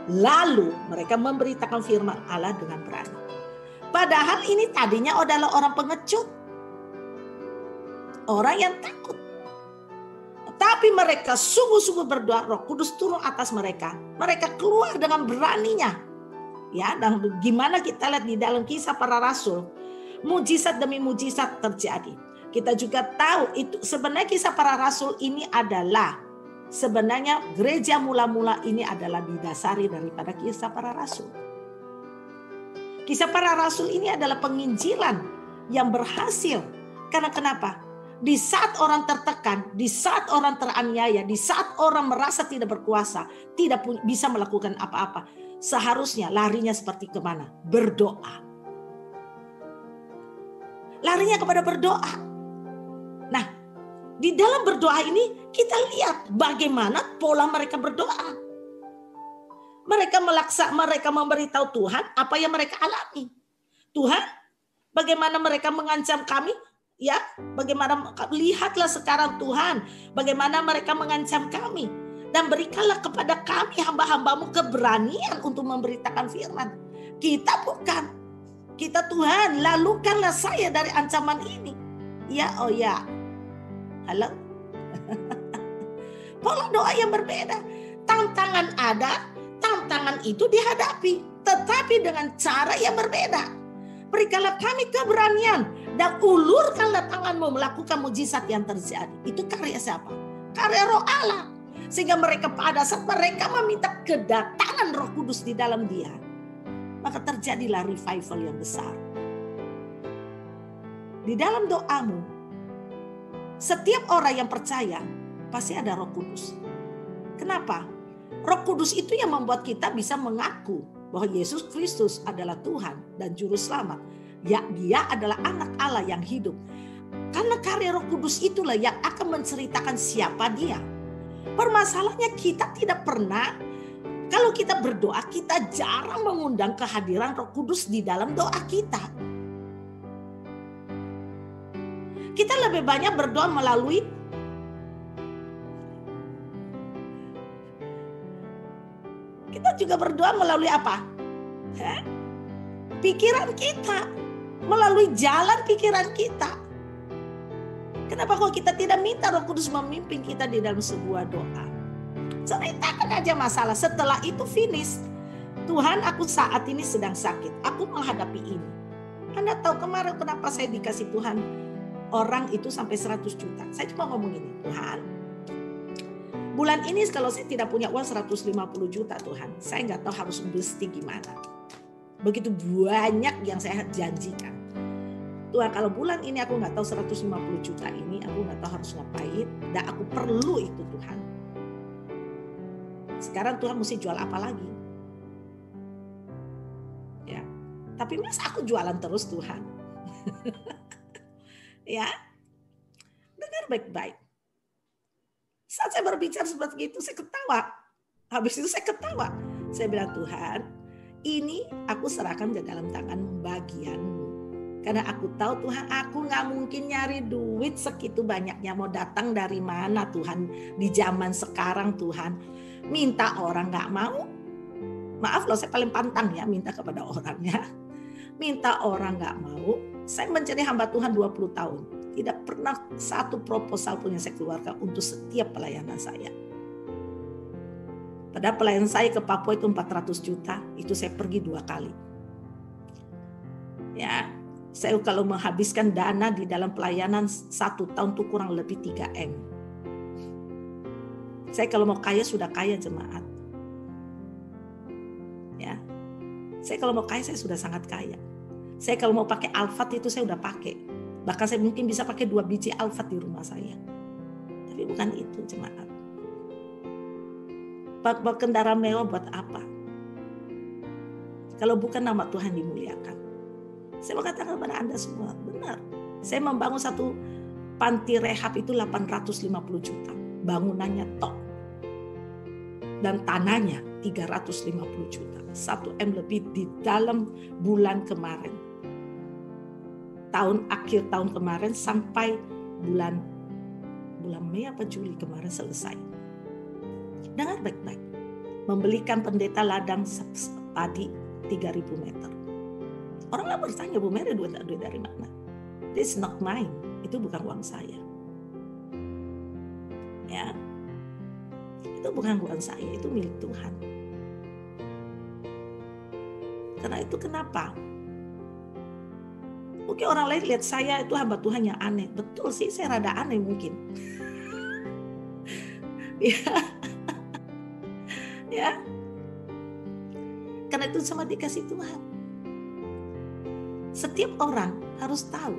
S2: Lalu mereka memberitakan firman Allah dengan berani. Padahal ini tadinya adalah orang pengecut. Orang yang takut. Tetapi mereka sungguh-sungguh berdoa, Roh Kudus turun atas mereka. Mereka keluar dengan beraninya. Ya, dan gimana kita lihat di dalam Kisah Para Rasul, mujizat demi mujizat terjadi. Kita juga tahu itu sebenarnya Kisah Para Rasul ini adalah sebenarnya gereja mula-mula ini adalah didasari daripada Kisah Para Rasul. Kisah Para Rasul ini adalah penginjilan yang berhasil. Karena kenapa? Di saat orang tertekan, di saat orang teraniaya, di saat orang merasa tidak berkuasa, tidak bisa melakukan apa-apa, seharusnya larinya seperti kemana? Berdoa. Larinya kepada berdoa. Nah, di dalam berdoa ini kita lihat bagaimana pola mereka berdoa. Mereka memberitahu Tuhan apa yang mereka alami. Tuhan, bagaimana mereka mengancam kami? Ya, bagaimana, lihatlah sekarang Tuhan, bagaimana mereka mengancam kami. Dan berikanlah kepada kami hamba-hambamu keberanian untuk memberitakan firman. Kita bukan. Kita Tuhan, lalukanlah saya dari ancaman ini. Ya, oh ya. Halo? Pola doa yang berbeda. Tantangan ada, tantangan itu dihadapi. Tetapi dengan cara yang berbeda. Berikanlah kami keberanian dan ulurkanlah tanganmu melakukan mujizat yang terjadi. Itu karya siapa? Karya Roh Allah. Sehingga mereka pada saat mereka meminta kedatangan Roh Kudus di dalam dia, maka terjadilah revival yang besar. Di dalam doamu, setiap orang yang percaya pasti ada Roh Kudus. Kenapa? Roh Kudus itu yang membuat kita bisa mengaku bahwa Yesus Kristus adalah Tuhan dan Juru Selamat. Ya, dia adalah anak Allah yang hidup. Karena karya Roh Kudus itulah yang akan menceritakan siapa dia. Permasalahannya kita tidak pernah, kalau kita berdoa, kita jarang mengundang kehadiran Roh Kudus di dalam doa kita. Kita lebih banyak berdoa melalui juga berdoa melalui apa? Pikiran kita, melalui jalan pikiran kita. Kenapa kok kita tidak minta Roh Kudus memimpin kita di dalam sebuah doa? Ceritakan aja masalah, setelah itu finish. Tuhan, aku saat ini sedang sakit, aku menghadapi ini. Anda tahu kemarin kenapa saya dikasih Tuhan orang itu sampai 100 juta? Saya cuma ngomong ini, Tuhan, bulan ini kalau saya tidak punya uang 150 juta Tuhan, saya nggak tahu harus mesti gimana. Begitu banyak yang saya janjikan. Tuhan, kalau bulan ini aku nggak tahu 150 juta ini, aku nggak tahu harus ngapain, dan aku perlu itu Tuhan. Sekarang Tuhan mesti jual apa lagi? Ya, tapi masa aku jualan terus Tuhan? Ya, dengar baik-baik. Saat saya berbicara seperti itu, saya ketawa. Habis itu saya ketawa. Saya bilang, Tuhan, ini aku serahkan ke dalam tangan bagian-Mu. Karena aku tahu Tuhan, aku gak mungkin nyari duit segitu banyaknya. Mau datang dari mana Tuhan di zaman sekarang Tuhan. Minta orang gak mau. Maaf loh, saya paling pantang ya minta kepada orangnya. Minta orang gak mau. Saya menjadi hamba Tuhan 20 tahun. Tidak pernah satu proposal pun yang saya keluarkan untuk setiap pelayanan saya. Pada pelayanan saya ke Papua itu 400 juta, itu saya pergi 2 kali. Ya, saya kalau menghabiskan dana di dalam pelayanan 1 tahun itu kurang lebih 3M. Saya kalau mau kaya sudah kaya jemaat. Ya, saya kalau mau kaya saya sudah sangat kaya. Saya kalau mau pakai Alphard itu saya udah pakai. Bahkan saya mungkin bisa pakai 2 biji Alphard di rumah saya. Tapi bukan itu jemaat. Berkendara mewah buat apa? Kalau bukan nama Tuhan dimuliakan. Saya mau katakan kepada Anda semua, benar. Saya membangun satu panti rehab itu 850 juta. Bangunannya top. Dan tanahnya 350 juta. 1M lebih di dalam bulan kemarin. Akhir tahun kemarin sampai bulan Mei apa Juli kemarin selesai. Dengar baik-baik. Membelikan pendeta ladang padi 3.000 meter. Orang lain bertanya, Bu Mary duit dari mana? This is not mine. Itu bukan uang saya. Ya, itu bukan saya, itu milik Tuhan. Karena itu kenapa? Mungkin orang lain lihat saya itu hamba Tuhan yang aneh. Betul sih, saya rada aneh mungkin. Ya. Karena itu sama dikasih Tuhan. Setiap orang harus tahu.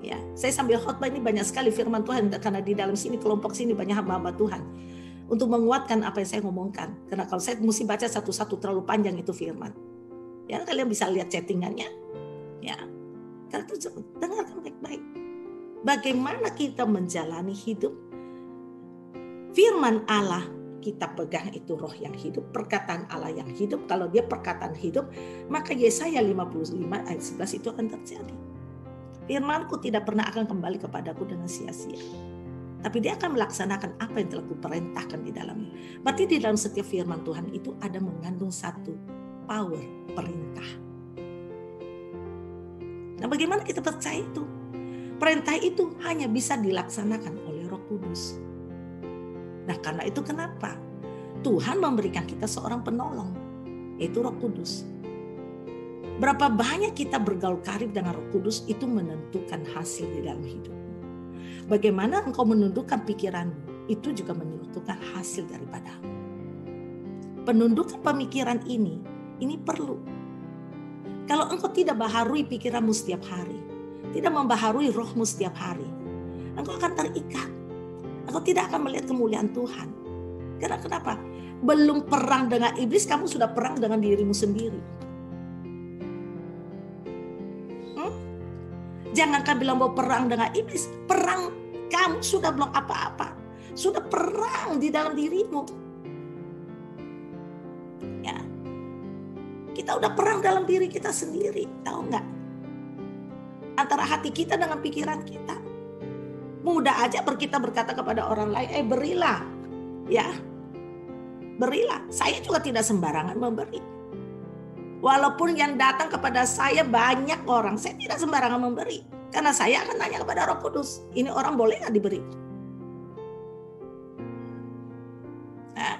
S2: Ya, saya sambil khotbah ini banyak sekali firman Tuhan karena di dalam sini kelompok sini banyak hamba-hamba Tuhan untuk menguatkan apa yang saya ngomongkan. Karena kalau saya mesti baca satu-satu terlalu panjang itu firman. Ya, kalian bisa lihat chattingannya. Ya. Karena itu dengarkan baik-baik. Bagaimana kita menjalani hidup? Firman Allah kita pegang itu roh yang hidup, perkataan Allah yang hidup. Kalau dia perkataan hidup, maka Yesaya 55 ayat 11 itu akan terjadi. Firmanku tidak pernah akan kembali kepadaku dengan sia-sia. Tapi dia akan melaksanakan apa yang telah kuperintahkan di dalamnya. Berarti di dalam setiap firman Tuhan itu ada mengandung satu power, perintah. Nah, bagaimana kita percaya itu? Perintah itu hanya bisa dilaksanakan oleh Roh Kudus. Nah, karena itu kenapa Tuhan memberikan kita seorang penolong, yaitu Roh Kudus. Berapa banyak kita bergaul karib dengan Roh Kudus itu menentukan hasil di dalam hidup. Bagaimana engkau menundukkan pikiranmu, itu juga menentukan hasil daripada. Penundukan pemikiran ini perlu. Kalau engkau tidak baharui pikiranmu setiap hari, tidak membaharui rohmu setiap hari, engkau akan terikat. Engkau tidak akan melihat kemuliaan Tuhan. Karena kenapa? Belum perang dengan iblis, kamu sudah perang dengan dirimu sendiri. Jangankan bilang bahwa perang dengan iblis, perang kamu sudah belum apa-apa. Sudah perang di dalam dirimu. Ya. Kita udah perang dalam diri kita sendiri, tahu nggak? Antara hati kita dengan pikiran kita. Mudah aja kita berkata kepada orang lain, berilah. Ya. Berilah. Saya juga tidak sembarangan memberi. Walaupun yang datang kepada saya banyak orang, saya tidak sembarangan memberi. Karena saya akan nanya kepada Roh Kudus, ini orang boleh nggak diberi? Nah,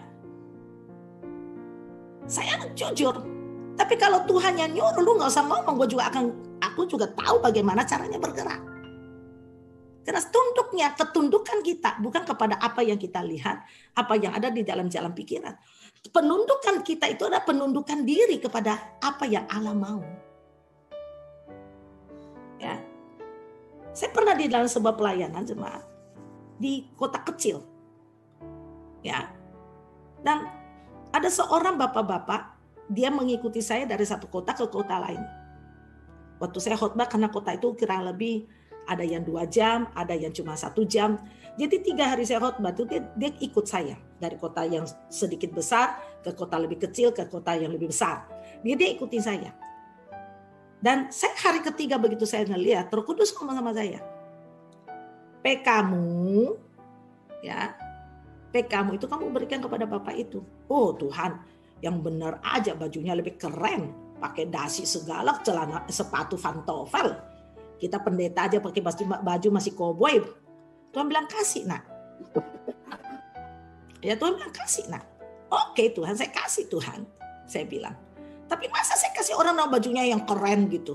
S2: saya jujur. Tapi kalau Tuhan yang nyuruh, lu nggak usah ngomong, aku juga tahu bagaimana caranya bergerak. Karena ketundukan kita bukan kepada apa yang kita lihat, apa yang ada di dalam jalan pikiran. Penundukan kita itu adalah penundukan diri kepada apa yang Allah mau. Ya. Saya pernah di dalam sebuah pelayanan jemaat di kota kecil. Ya. Dan ada seorang bapak-bapak, dia mengikuti saya dari satu kota ke kota lain. Waktu saya khotbah, karena kota itu kurang lebih ada yang 2 jam, ada yang cuma 1 jam. Jadi 3 hari saya khotbah itu dia ikut saya. Dari kota yang sedikit besar ke kota lebih kecil, ke kota yang lebih besar. Dia ikutin saya. Dan saya hari ketiga begitu saya ngelihat, Roh Kudus ngomong sama saya. PK-mu, ya, PK-mu itu kamu berikan kepada Bapak itu. Oh Tuhan, yang benar aja bajunya lebih keren. Pakai dasi segala, celana, sepatu pantofel. Kita pendeta aja pakai baju masih koboi. Tuhan bilang kasih nak. Ya Tuhan bilang kasih nak. Oke Tuhan, saya kasih Tuhan. Saya bilang. Tapi masa saya kasih orang yang bajunya yang keren gitu.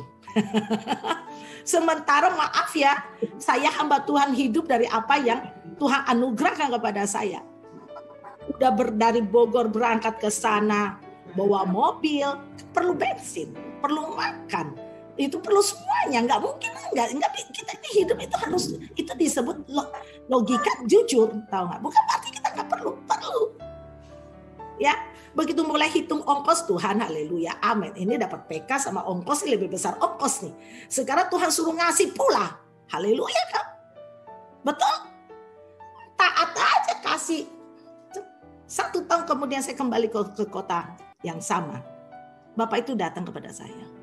S2: Sementara maaf ya, saya hamba Tuhan hidup dari apa yang Tuhan anugerahkan kepada saya. Udah dari Bogor berangkat ke sana, bawa mobil, perlu bensin, perlu makan. Itu perlu semuanya, nggak mungkin nggak kita ini hidup itu harus, itu disebut logika jujur, tahu nggak? Bukan berarti kita nggak perlu ya. Begitu mulai hitung ongkos, Tuhan haleluya amin, ini dapat PK sama ongkos lebih besar ongkos nih, sekarang Tuhan suruh ngasih pula, haleluya kan, betul, taat aja kasih. 1 tahun kemudian saya kembali ke kota yang sama, Bapak itu datang kepada saya.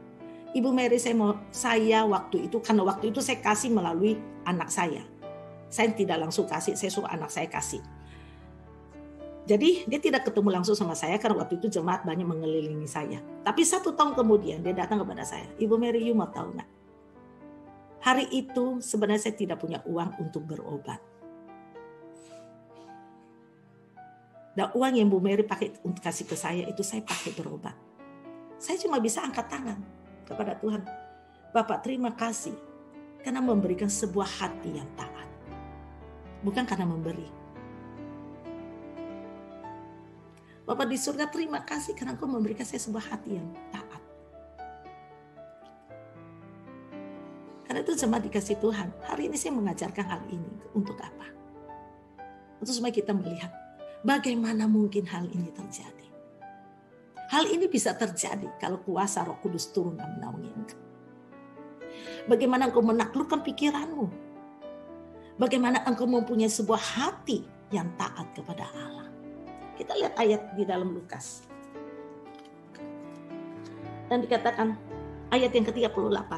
S2: Ibu Mary, saya waktu itu, karena waktu itu saya kasih melalui anak saya. Saya tidak langsung kasih, saya suruh anak saya kasih. Jadi dia tidak ketemu langsung sama saya karena waktu itu jemaat banyak mengelilingi saya. Tapi 1 tahun kemudian dia datang kepada saya. Ibu Mary, you mau tahu nggak? Hari itu sebenarnya saya tidak punya uang untuk berobat. Dan uang yang Bu Mary pakai untuk kasih ke saya itu saya pakai berobat. Saya cuma bisa angkat tangan kepada Tuhan. Bapak terima kasih karena memberikan sebuah hati yang taat. Bukan karena memberi. Bapak di surga terima kasih karena Engkau memberikan saya sebuah hati yang taat. Karena itu cuma dikasih Tuhan. Hari ini saya mengajarkan hal ini. Untuk apa? Untuk supaya kita melihat bagaimana mungkin hal ini terjadi. Hal ini bisa terjadi kalau kuasa Roh Kudus turun dan menaungi engkau. Bagaimana engkau menaklukkan pikiranmu. Bagaimana engkau mempunyai sebuah hati yang taat kepada Allah. Kita lihat ayat di dalam Lukas. Dan dikatakan ayat yang ke-38.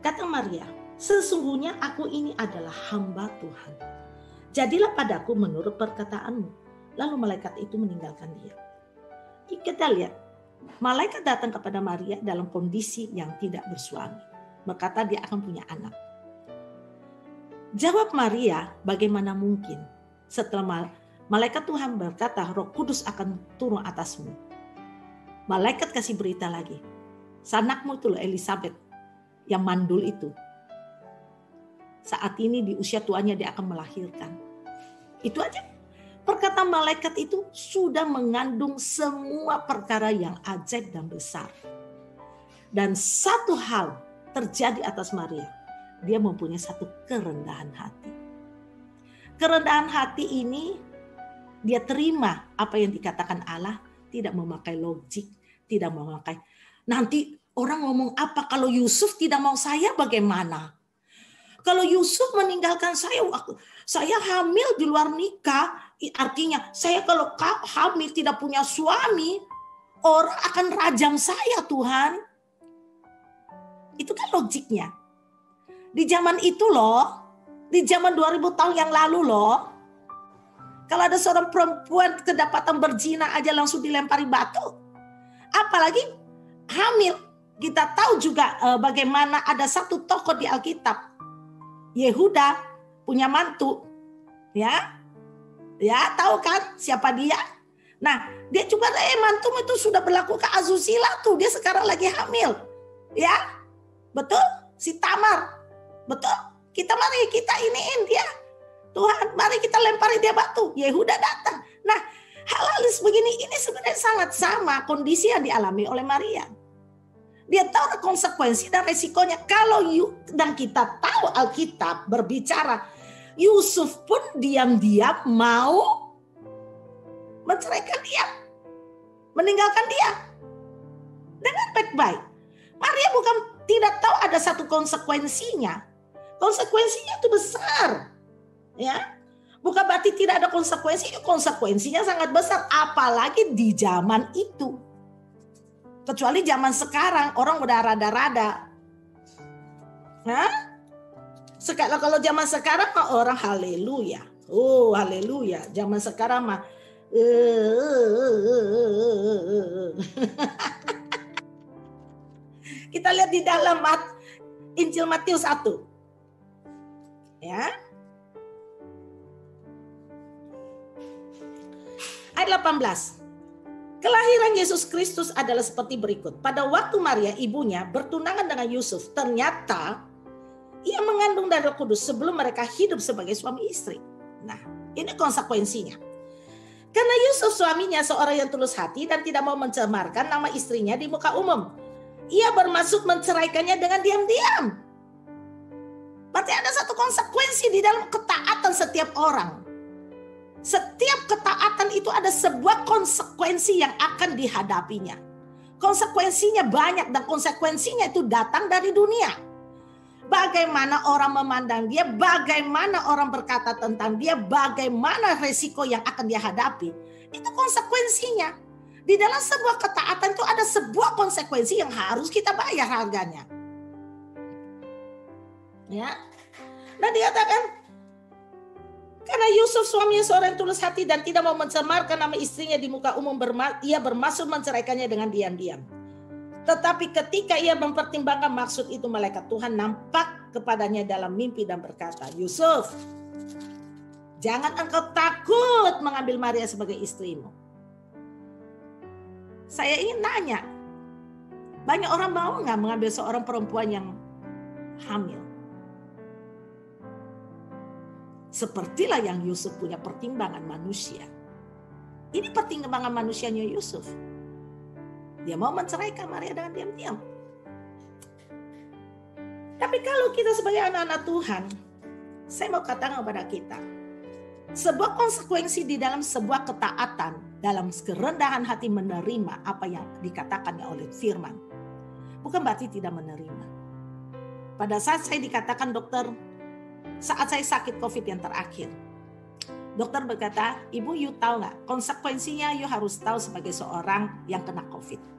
S2: Kata Maria, sesungguhnya aku ini adalah hamba Tuhan. Jadilah padaku menurut perkataanmu. Lalu malaikat itu meninggalkan dia. Kita lihat, malaikat datang kepada Maria dalam kondisi yang tidak bersuami. Berkata dia akan punya anak. Jawab Maria, bagaimana mungkin? Setelah malaikat Tuhan berkata, Roh Kudus akan turun atasmu. Malaikat kasih berita lagi. Sanakmu itu loh Elisabeth, yang mandul itu. Saat ini di usia tuanya dia akan melahirkan. Itu aja. Perkataan malaikat itu sudah mengandung semua perkara yang ajaib dan besar. Dan satu hal terjadi atas Maria. Dia mempunyai satu kerendahan hati. Kerendahan hati ini dia terima apa yang dikatakan Allah, tidak memakai logik, tidak memakai nanti orang ngomong apa kalau Yusuf tidak mau saya bagaimana? Kalau Yusuf meninggalkan saya hamil di luar nikah, artinya saya kalau hamil tidak punya suami, orang akan rajam saya Tuhan. Itu kan logiknya. Di zaman itu loh, di zaman 2000 tahun yang lalu loh, kalau ada seorang perempuan kedapatan berzina aja langsung dilempari batu. Apalagi hamil. Kita tahu juga bagaimana ada satu tokoh di Alkitab. Yehuda punya mantu, ya tahu kan siapa dia? Nah dia juga mantu itu sudah berlaku ke asusila tuh, dia sekarang lagi hamil, ya betul si Tamar, betul mari kita iniin dia, Tuhan mari kita lempari dia batu. Yehuda datang. Nah hal-hal begini ini sebenarnya sangat sama kondisi yang dialami oleh Maria. Dia tahu konsekuensi dan resikonya. Dan kita tahu Alkitab berbicara, Yusuf pun diam-diam mau menceraikan dia, meninggalkan dia dengan baik-baik. Maria bukan tidak tahu ada satu konsekuensinya. Konsekuensinya itu besar, ya. Bukan berarti tidak ada konsekuensi. Konsekuensinya sangat besar, apalagi di zaman itu. Kecuali zaman sekarang orang udah rada-rada. Nah, kalau zaman sekarang mah orang haleluya. Oh haleluya. Zaman sekarang mah kita lihat di dalam Injil Matius 1. Ya. Ayat 18. Kelahiran Yesus Kristus adalah seperti berikut. Pada waktu Maria ibunya bertunangan dengan Yusuf, ternyata ia mengandung dari Roh Kudus sebelum mereka hidup sebagai suami istri. Nah, ini konsekuensinya. Karena Yusuf suaminya seorang yang tulus hati dan tidak mau mencemarkan nama istrinya di muka umum. Ia bermaksud menceraikannya dengan diam-diam. Berarti ada satu konsekuensi di dalam ketaatan setiap orang. Setiap ketaatan itu ada sebuah konsekuensi yang akan dihadapinya. Konsekuensinya banyak dan konsekuensinya itu datang dari dunia. Bagaimana orang memandang dia, bagaimana orang berkata tentang dia, bagaimana resiko yang akan dia hadapi. Itu konsekuensinya. Di dalam sebuah ketaatan itu ada sebuah konsekuensi yang harus kita bayar harganya. Ya. Dan dikatakan, karena Yusuf suaminya seorang yang tulus hati dan tidak mau mencemarkan nama istrinya di muka umum, ia bermaksud menceraikannya dengan diam-diam. Tetapi ketika ia mempertimbangkan maksud itu, malaikat Tuhan nampak kepadanya dalam mimpi dan berkata, Yusuf, Jangan engkau takut mengambil Maria sebagai istrimu. Saya ingin nanya, banyak orang mau nggak mengambil seorang perempuan yang hamil? Sepertilah yang Yusuf punya pertimbangan manusia. Ini pertimbangan manusianya Yusuf. Dia mau menceraikan Maria dengan diam-diam. Tapi kalau kita sebagai anak-anak Tuhan, saya mau katakan kepada kita, sebuah konsekuensi di dalam sebuah ketaatan, dalam kerendahan hati menerima apa yang dikatakan oleh firman, bukan berarti tidak menerima. Pada saat saya dikatakan dokter, saat saya sakit COVID yang terakhir, dokter berkata, ibu, you tahu nggak konsekuensinya? You harus tahu sebagai seorang yang kena COVID.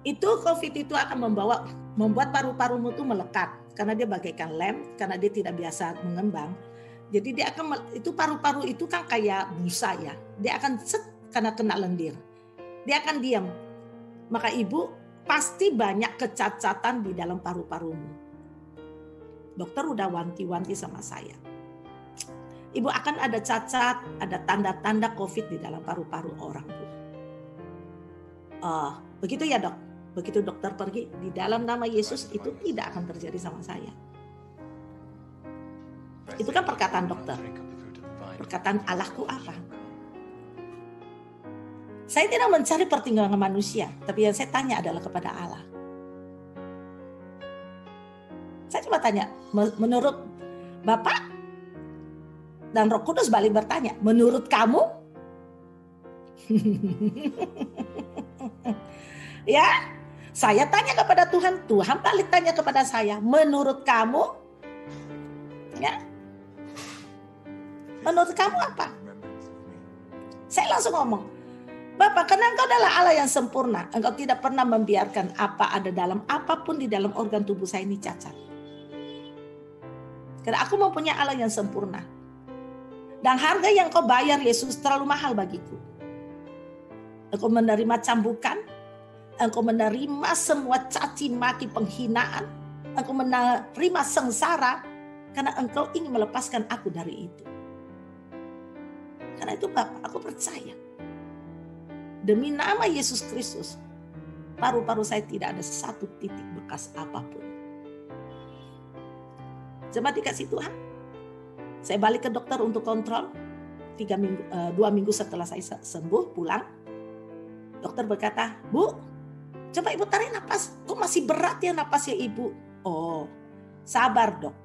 S2: Itu COVID itu akan membuat paru-parumu itu melekat karena dia bagaikan lem, karena dia tidak biasa mengembang. Jadi dia akan, itu paru-paru itu kan kayak busa ya. Dia akan karena kena lendir. Dia akan diam. Maka ibu pasti banyak kecacatan di dalam paru-parumu. Dokter udah wanti-wanti sama saya. Ibu akan ada cacat, ada tanda-tanda COVID di dalam paru-paru orang. Begitu ya dok? Begitu dokter pergi, di dalam nama Yesus itu tidak akan terjadi sama saya. Itu kan perkataan dokter. Perkataan Allahku apa? Saya tidak mencari pertimbangan manusia, tapi yang saya tanya adalah kepada Allah. Saya cuma tanya, menurut Bapak dan Roh Kudus balik bertanya, menurut kamu? Ya, saya tanya kepada Tuhan, Tuhan balik tanya kepada saya, menurut kamu? Ya, menurut kamu apa? Saya langsung ngomong, Bapak, karena Engkau adalah Allah yang sempurna, Engkau tidak pernah membiarkan apa ada dalam apapun di dalam organ tubuh saya ini cacat. Karena aku mempunyai Allah yang sempurna. Dan harga yang Kau bayar Yesus terlalu mahal bagiku. Engkau menerima cambukan, Engkau menerima semua caci maki penghinaan, Engkau menerima sengsara karena Engkau ingin melepaskan aku dari itu. Karena itu Bapak, aku percaya. Demi nama Yesus Kristus, paru-paru saya tidak ada satu titik bekas apapun. Jemaat dikasih Tuhan, saya balik ke dokter untuk kontrol. 2 minggu setelah saya sembuh pulang, dokter berkata, Bu, coba ibu tarik napas, kok masih berat ya napasnya ibu? Oh, sabar dok,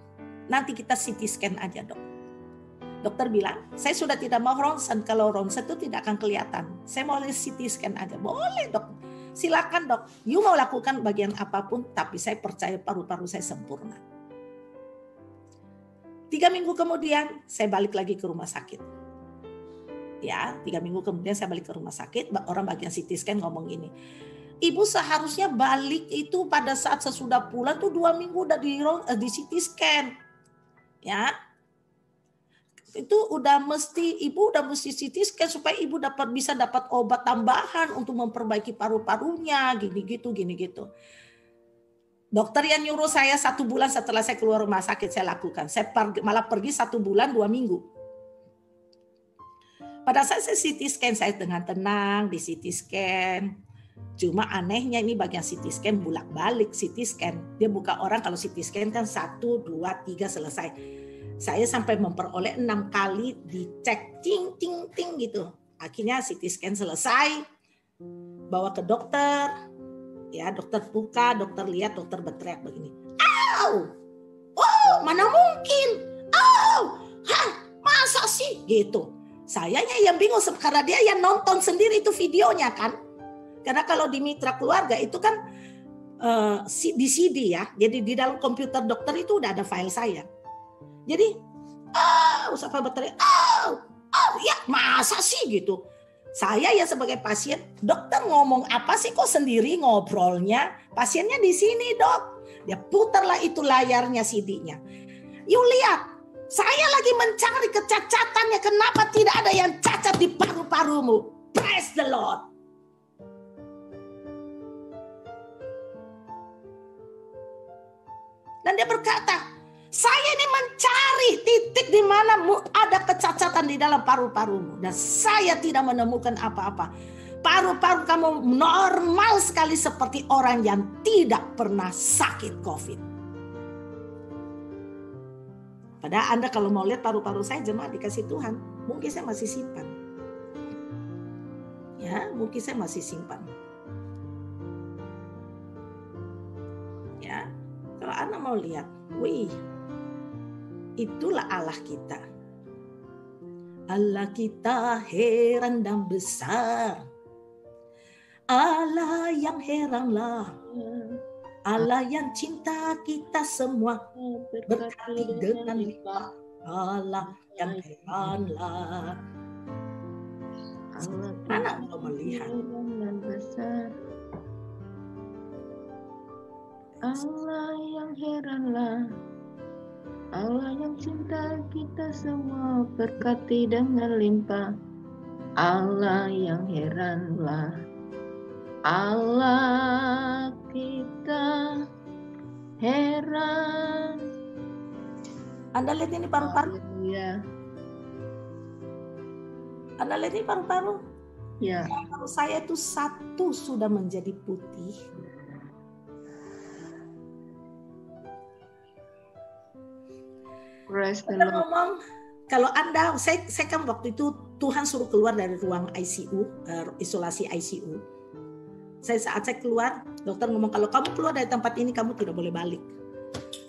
S2: nanti kita CT scan aja dok. Dokter bilang, saya sudah tidak mau ronsen, kalau ronsen itu tidak akan kelihatan. Saya mau CT scan aja, boleh dok, silakan dok. You mau lakukan bagian apapun, tapi saya percaya paru-paru saya sempurna. 3 minggu kemudian, saya balik lagi ke rumah sakit. Ya, 3 minggu kemudian saya balik ke rumah sakit, orang bagian CT scan ngomong gini, Ibu seharusnya balik itu pada saat sesudah pulang tuh 2 minggu udah di CT scan. Ya. Itu udah mesti, ibu udah mesti CT scan supaya ibu bisa dapat obat tambahan untuk memperbaiki paru-parunya, gini gitu. Dokter yang nyuruh saya 1 bulan setelah saya keluar rumah sakit saya lakukan. Saya malah pergi 1 bulan 2 minggu. Pada saat saya CT scan, saya dengan tenang di CT scan. Cuma anehnya ini bagian CT scan bolak-balik CT scan. Dia buka orang kalau CT scan kan 1, 2, 3 selesai. Saya sampai memperoleh 6 kali dicek ting ting ting gitu. Akhirnya CT scan selesai. Bawa ke dokter. Ya, dokter buka, dokter lihat, dokter berteriak begini. Au! Oh, mana mungkin? Au! Hah, masa sih? Gitu. Sayanya yang bingung karena dia yang nonton sendiri itu videonya kan. Karena kalau di mitra keluarga itu kan di CD ya. Jadi di dalam komputer dokter itu udah ada file saya. Jadi, sampai berteriak, ya masa sih gitu. Saya ya sebagai pasien, dokter ngomong apa sih kok sendiri ngobrolnya? Pasiennya di sini dok. Dia putarlah itu layarnya CD-nya. Yuk lihat, saya lagi mencari kecacatannya. Kenapa tidak ada yang cacat di paru-parumu? Praise the Lord. Dan dia berkata, Saya ini mencari titik di mana ada kecacatan di dalam paru-parumu. Dan saya tidak menemukan apa-apa. Paru-paru kamu normal sekali seperti orang yang tidak pernah sakit COVID. Padahal Anda kalau mau lihat paru-paru saya, jemaat dikasih Tuhan, mungkin saya masih simpan. Ya, mungkin saya masih simpan. Ya, kalau Anda mau lihat, wih, itulah Allah kita. Allah kita heran dan besar. Allah yang heranlah. Allah yang cinta kita semua. Berkati dengan limpah. Allah yang heranlah. Mana mau melihat?
S4: Allah yang heranlah. Allah yang cinta kita semua, berkati dengan limpah. Allah yang heranlah. Allah kita heran.
S2: Anda lihat ini paru-paru?
S4: Ya.
S2: Anda lihat ini paru-paru?
S4: Ya.
S2: Paru saya itu satu sudah menjadi putih. Kita ngomong, kalau Anda, saya kan waktu itu Tuhan suruh keluar dari ruang ICU, isolasi ICU. Saat saya keluar, dokter ngomong kalau kamu keluar dari tempat ini kamu tidak boleh balik.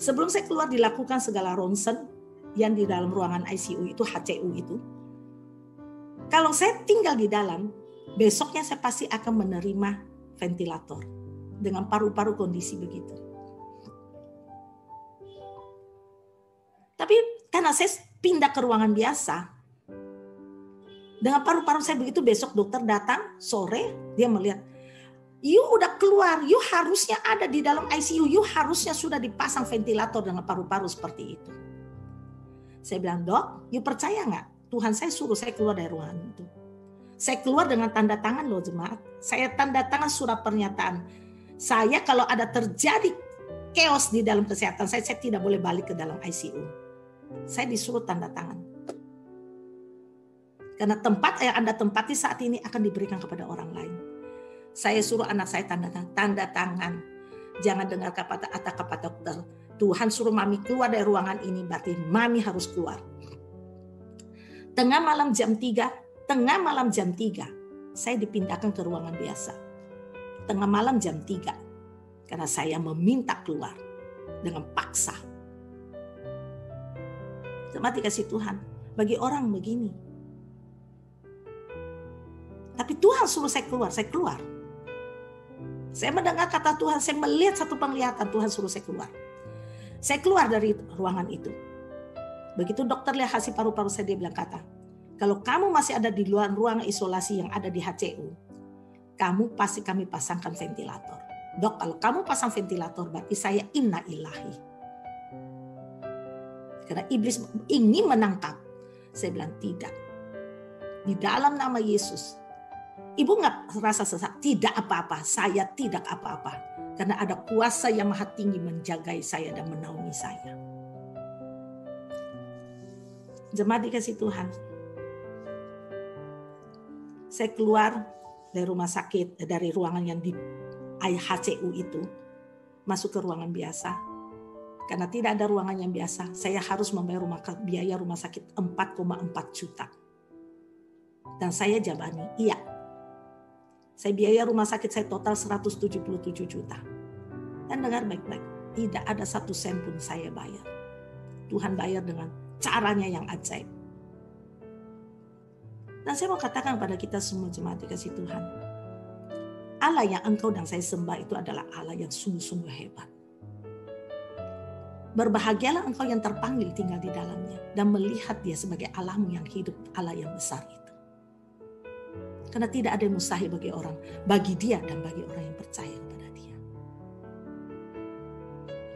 S2: Sebelum saya keluar dilakukan segala ronsen yang di dalam ruangan ICU itu, HCU itu. Kalau saya tinggal di dalam, besoknya saya pasti akan menerima ventilator dengan paru-paru kondisi begitu. Tapi karena saya pindah ke ruangan biasa, dengan paru-paru saya begitu, besok dokter datang sore, dia melihat, you udah keluar, you harusnya ada di dalam ICU, you harusnya sudah dipasang ventilator dengan paru-paru seperti itu. Saya bilang, dok, you percaya nggak? Tuhan saya suruh saya keluar dari ruangan itu. Saya keluar dengan tanda tangan loh jemaat. Saya tanda tangan surat pernyataan. Saya kalau ada terjadi chaos di dalam kesehatan saya tidak boleh balik ke dalam ICU. Saya disuruh tanda tangan. Karena tempat yang Anda tempati saat ini akan diberikan kepada orang lain. Saya suruh anak saya tanda tangan. Jangan dengar kata dokter. Tuhan suruh mami keluar dari ruangan ini, berarti mami harus keluar. Tengah malam jam 3, saya dipindahkan ke ruangan biasa. Tengah malam jam 3. Karena saya meminta keluar dengan paksa. Mati kasih Tuhan. Bagi orang begini. Tapi Tuhan suruh saya keluar. Saya mendengar kata Tuhan. Saya melihat satu penglihatan. Tuhan suruh saya keluar. Saya keluar dari ruangan itu. Begitu dokter lihat hasil paru-paru saya, dia bilang kata, kalau kamu masih ada di luar ruang isolasi yang ada di HCU, kamu pasti kami pasangkan ventilator. Dok, kalau kamu pasang ventilator berarti saya inna ilahi. Karena iblis ingin menangkap. Saya bilang tidak. Di dalam nama Yesus. Ibu nggak rasa sesak? Tidak apa-apa. Saya tidak apa-apa. Karena ada kuasa yang maha tinggi menjagai saya dan menaungi saya. Jemaat dikasih Tuhan. Saya keluar dari rumah sakit, dari ruangan yang di HCU itu. Masuk ke ruangan biasa. Karena tidak ada ruangan yang biasa, saya harus membayar biaya rumah sakit 4,4 juta. Dan saya jabani, iya. Saya biaya rumah sakit saya total 177 juta. Dan dengar baik-baik, tidak ada 1 sen pun saya bayar. Tuhan bayar dengan caranya yang ajaib. Dan saya mau katakan pada kita semua jemaat dikasih Tuhan. Allah yang engkau dan saya sembah itu adalah Allah yang sungguh-sungguh hebat. Berbahagialah engkau yang terpanggil tinggal di dalamnya dan melihat dia sebagai Allahmu yang hidup, Allah yang besar itu. Karena tidak ada yang mustahil bagi orang, bagi dia dan bagi orang yang percaya kepada dia.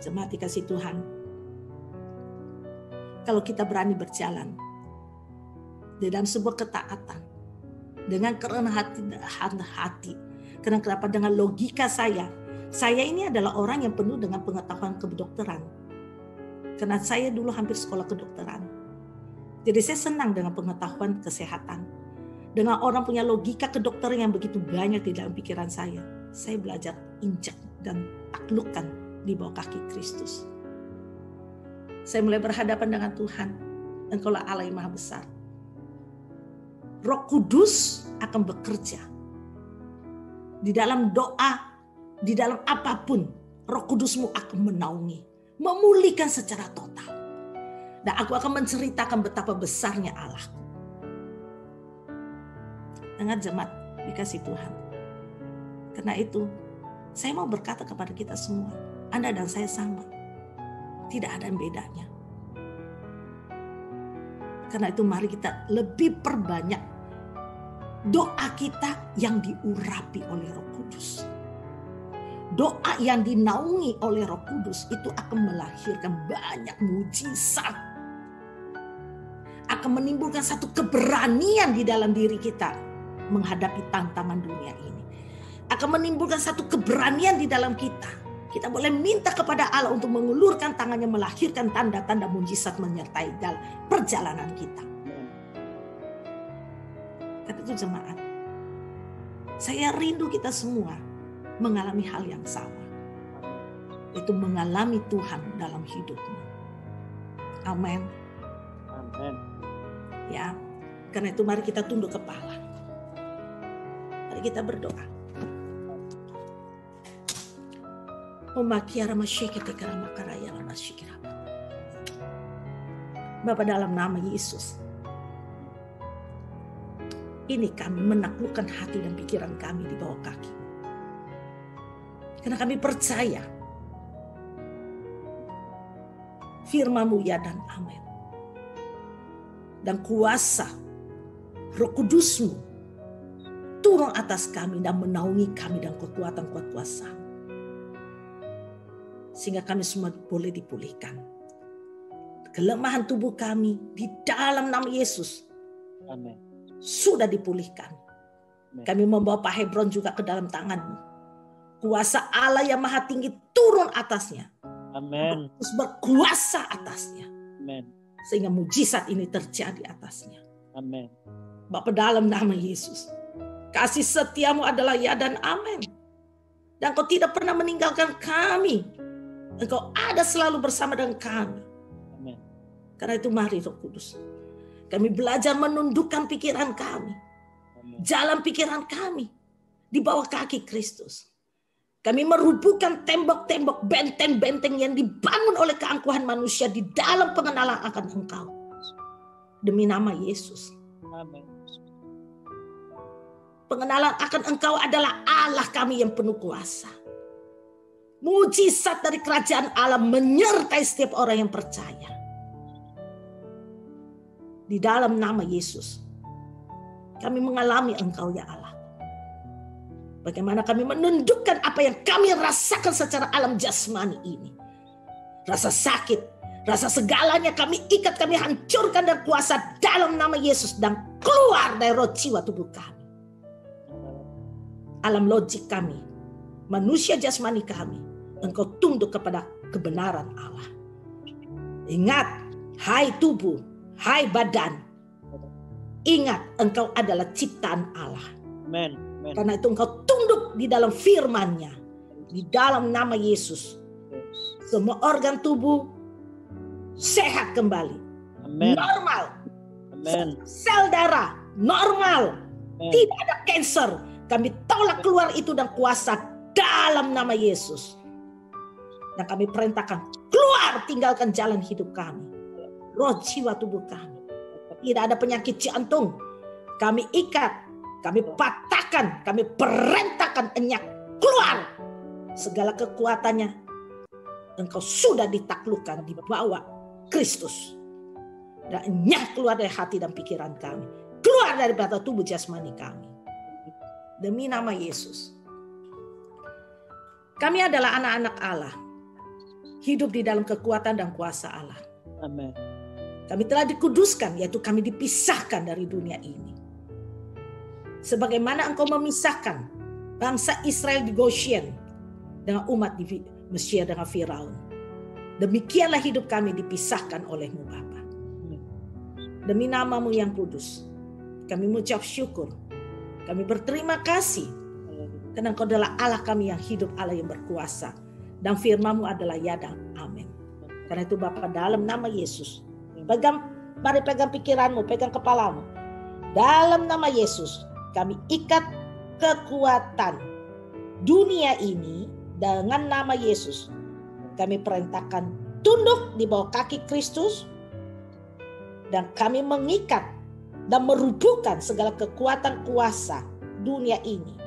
S2: Jemaat dikasih Tuhan, kalau kita berani berjalan di dalam sebuah ketaatan, dengan kerendahan hati, karena kenapa dengan logika saya ini adalah orang yang penuh dengan pengetahuan kedokteran. Karena saya dulu hampir sekolah kedokteran. Jadi saya senang dengan pengetahuan kesehatan. Dengan orang punya logika kedokteran yang begitu banyak di dalam pikiran saya. Saya belajar injak dan taklukkan di bawah kaki Kristus. Saya mulai berhadapan dengan Tuhan. Engkaulah Allah yang Maha Besar. Roh Kudus akan bekerja. Di dalam doa, di dalam apapun, Roh Kudusmu akan menaungi. Memulihkan secara total. Dan aku akan menceritakan betapa besarnya Allah. Dengar jemaat dikasih Tuhan. Karena itu, saya mau berkata kepada kita semua, Anda dan saya sama. Tidak ada yang bedanya. Karena itu mari kita lebih perbanyak doa kita yang diurapi oleh Roh Kudus. Doa yang dinaungi oleh Roh Kudus itu akan melahirkan banyak mujizat. Akan menimbulkan satu keberanian di dalam diri kita menghadapi tantangan dunia ini. Akan menimbulkan satu keberanian di dalam kita. Kita boleh minta kepada Allah untuk mengulurkan tangannya, melahirkan tanda-tanda mujizat menyertai dalam perjalanan kita. Kata itu jemaat, saya rindu kita semua mengalami hal yang sama. Itu mengalami Tuhan dalam hidupmu. Amin.
S5: Amin.
S2: Ya, karena itu mari kita tunduk kepala. Mari kita berdoa. Bapa, dalam nama Yesus, ini kami menaklukkan hati dan pikiran kami di bawah kaki. Karena kami percaya firman-Mu ya dan amin. Dan kuasa Roh Kudus-Mu turun atas kami dan menaungi kami dan kekuatan kuasa. Sehingga kami semua boleh dipulihkan. Kelemahan tubuh kami di dalam nama Yesus
S5: Amin.
S2: Sudah dipulihkan.
S5: Amin.
S2: Kami membawa Pak Hebron juga ke dalam tangan-Mu. Kuasa Allah yang maha tinggi turun atasnya.
S5: Amin.
S2: Terus berkuasa atasnya.
S5: Amin.
S2: Sehingga mujizat ini terjadi atasnya.
S5: Amin.
S2: Bapa, dalam nama Yesus, kasih setia-Mu adalah ya dan amin. Dan Kau tidak pernah meninggalkan kami. Engkau ada selalu bersama dengan kami.
S5: Amin.
S2: Karena itu mari Roh Kudus, kami belajar menundukkan pikiran kami.
S5: Amin.
S2: Jalan pikiran kami di bawah kaki Kristus. Kami merubuhkan tembok-tembok, benteng-benteng yang dibangun oleh keangkuhan manusia di dalam pengenalan akan Engkau. Demi nama Yesus.
S5: Amin.
S2: Pengenalan akan Engkau adalah Allah kami yang penuh kuasa. Mujizat dari kerajaan Allah menyertai setiap orang yang percaya. Di dalam nama Yesus, kami mengalami Engkau ya Allah. Bagaimana kami menundukkan apa yang kami rasakan secara alam jasmani ini. Rasa sakit, rasa segalanya kami ikat, kami hancurkan dan kuasa dalam nama Yesus. Dan keluar dari roh jiwa tubuh kami. Alam logik kami, manusia jasmani kami, Engkau tunduk kepada kebenaran Allah. Ingat, hai tubuh, hai badan, ingat Engkau adalah ciptaan Allah.
S5: Amen.
S2: Karena itu Engkau tunduk di dalam firman-Nya. Di dalam nama Yesus, semua organ tubuh sehat kembali.
S5: Amen.
S2: Normal.
S5: Amen.
S2: Sel darah normal.
S5: Amen.
S2: Tidak ada kanker. Kami tolak keluar itu dan kuasa dalam nama Yesus. Dan kami perintahkan keluar, tinggalkan jalan hidup kami. Roh jiwa tubuh kami. Tidak ada penyakit jantung. Kami ikat, kami patahkan, kami perintahkan enyak keluar. Segala kekuatannya Engkau sudah ditaklukkan di bawah Kristus. Dan enyak keluar dari hati dan pikiran kami. Keluar dari batas tubuh jasmani kami. Demi nama Yesus. Kami adalah anak-anak Allah. Hidup di dalam kekuatan dan kuasa Allah.
S5: Amen.
S2: Kami telah dikuduskan, yaitu kami dipisahkan dari dunia ini. Sebagaimana Engkau memisahkan bangsa Israel di Goshen dengan umat di Mesir dengan Firaun. Demikianlah hidup kami dipisahkan oleh-Mu Bapa. Demi nama-Mu yang kudus, kami mengucap syukur. Kami berterima kasih karena Engkau adalah Allah kami yang hidup, Allah yang berkuasa. Dan firman-Mu adalah ya dan amin. Karena itu Bapa, dalam nama Yesus, mari pegang pikiranmu, pegang kepalamu. Dalam nama Yesus, kami ikat kekuatan dunia ini dengan nama Yesus. Kami perintahkan tunduk di bawah kaki Kristus. Dan kami mengikat dan merubuhkan segala kekuatan kuasa dunia ini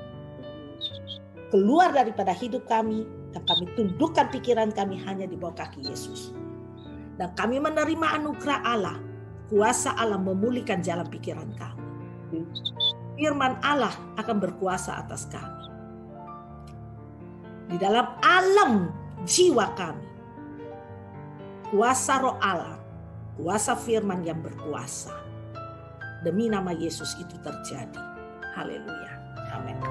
S2: keluar daripada hidup kami, dan kami tundukkan pikiran kami hanya di bawah kaki Yesus. Dan kami menerima anugerah Allah, kuasa Allah memulihkan jalan pikiran kami. Firman Allah akan berkuasa atas kami. Di dalam alam jiwa kami, kuasa roh Allah, kuasa firman yang berkuasa. Demi nama Yesus itu terjadi. Haleluya. Amin.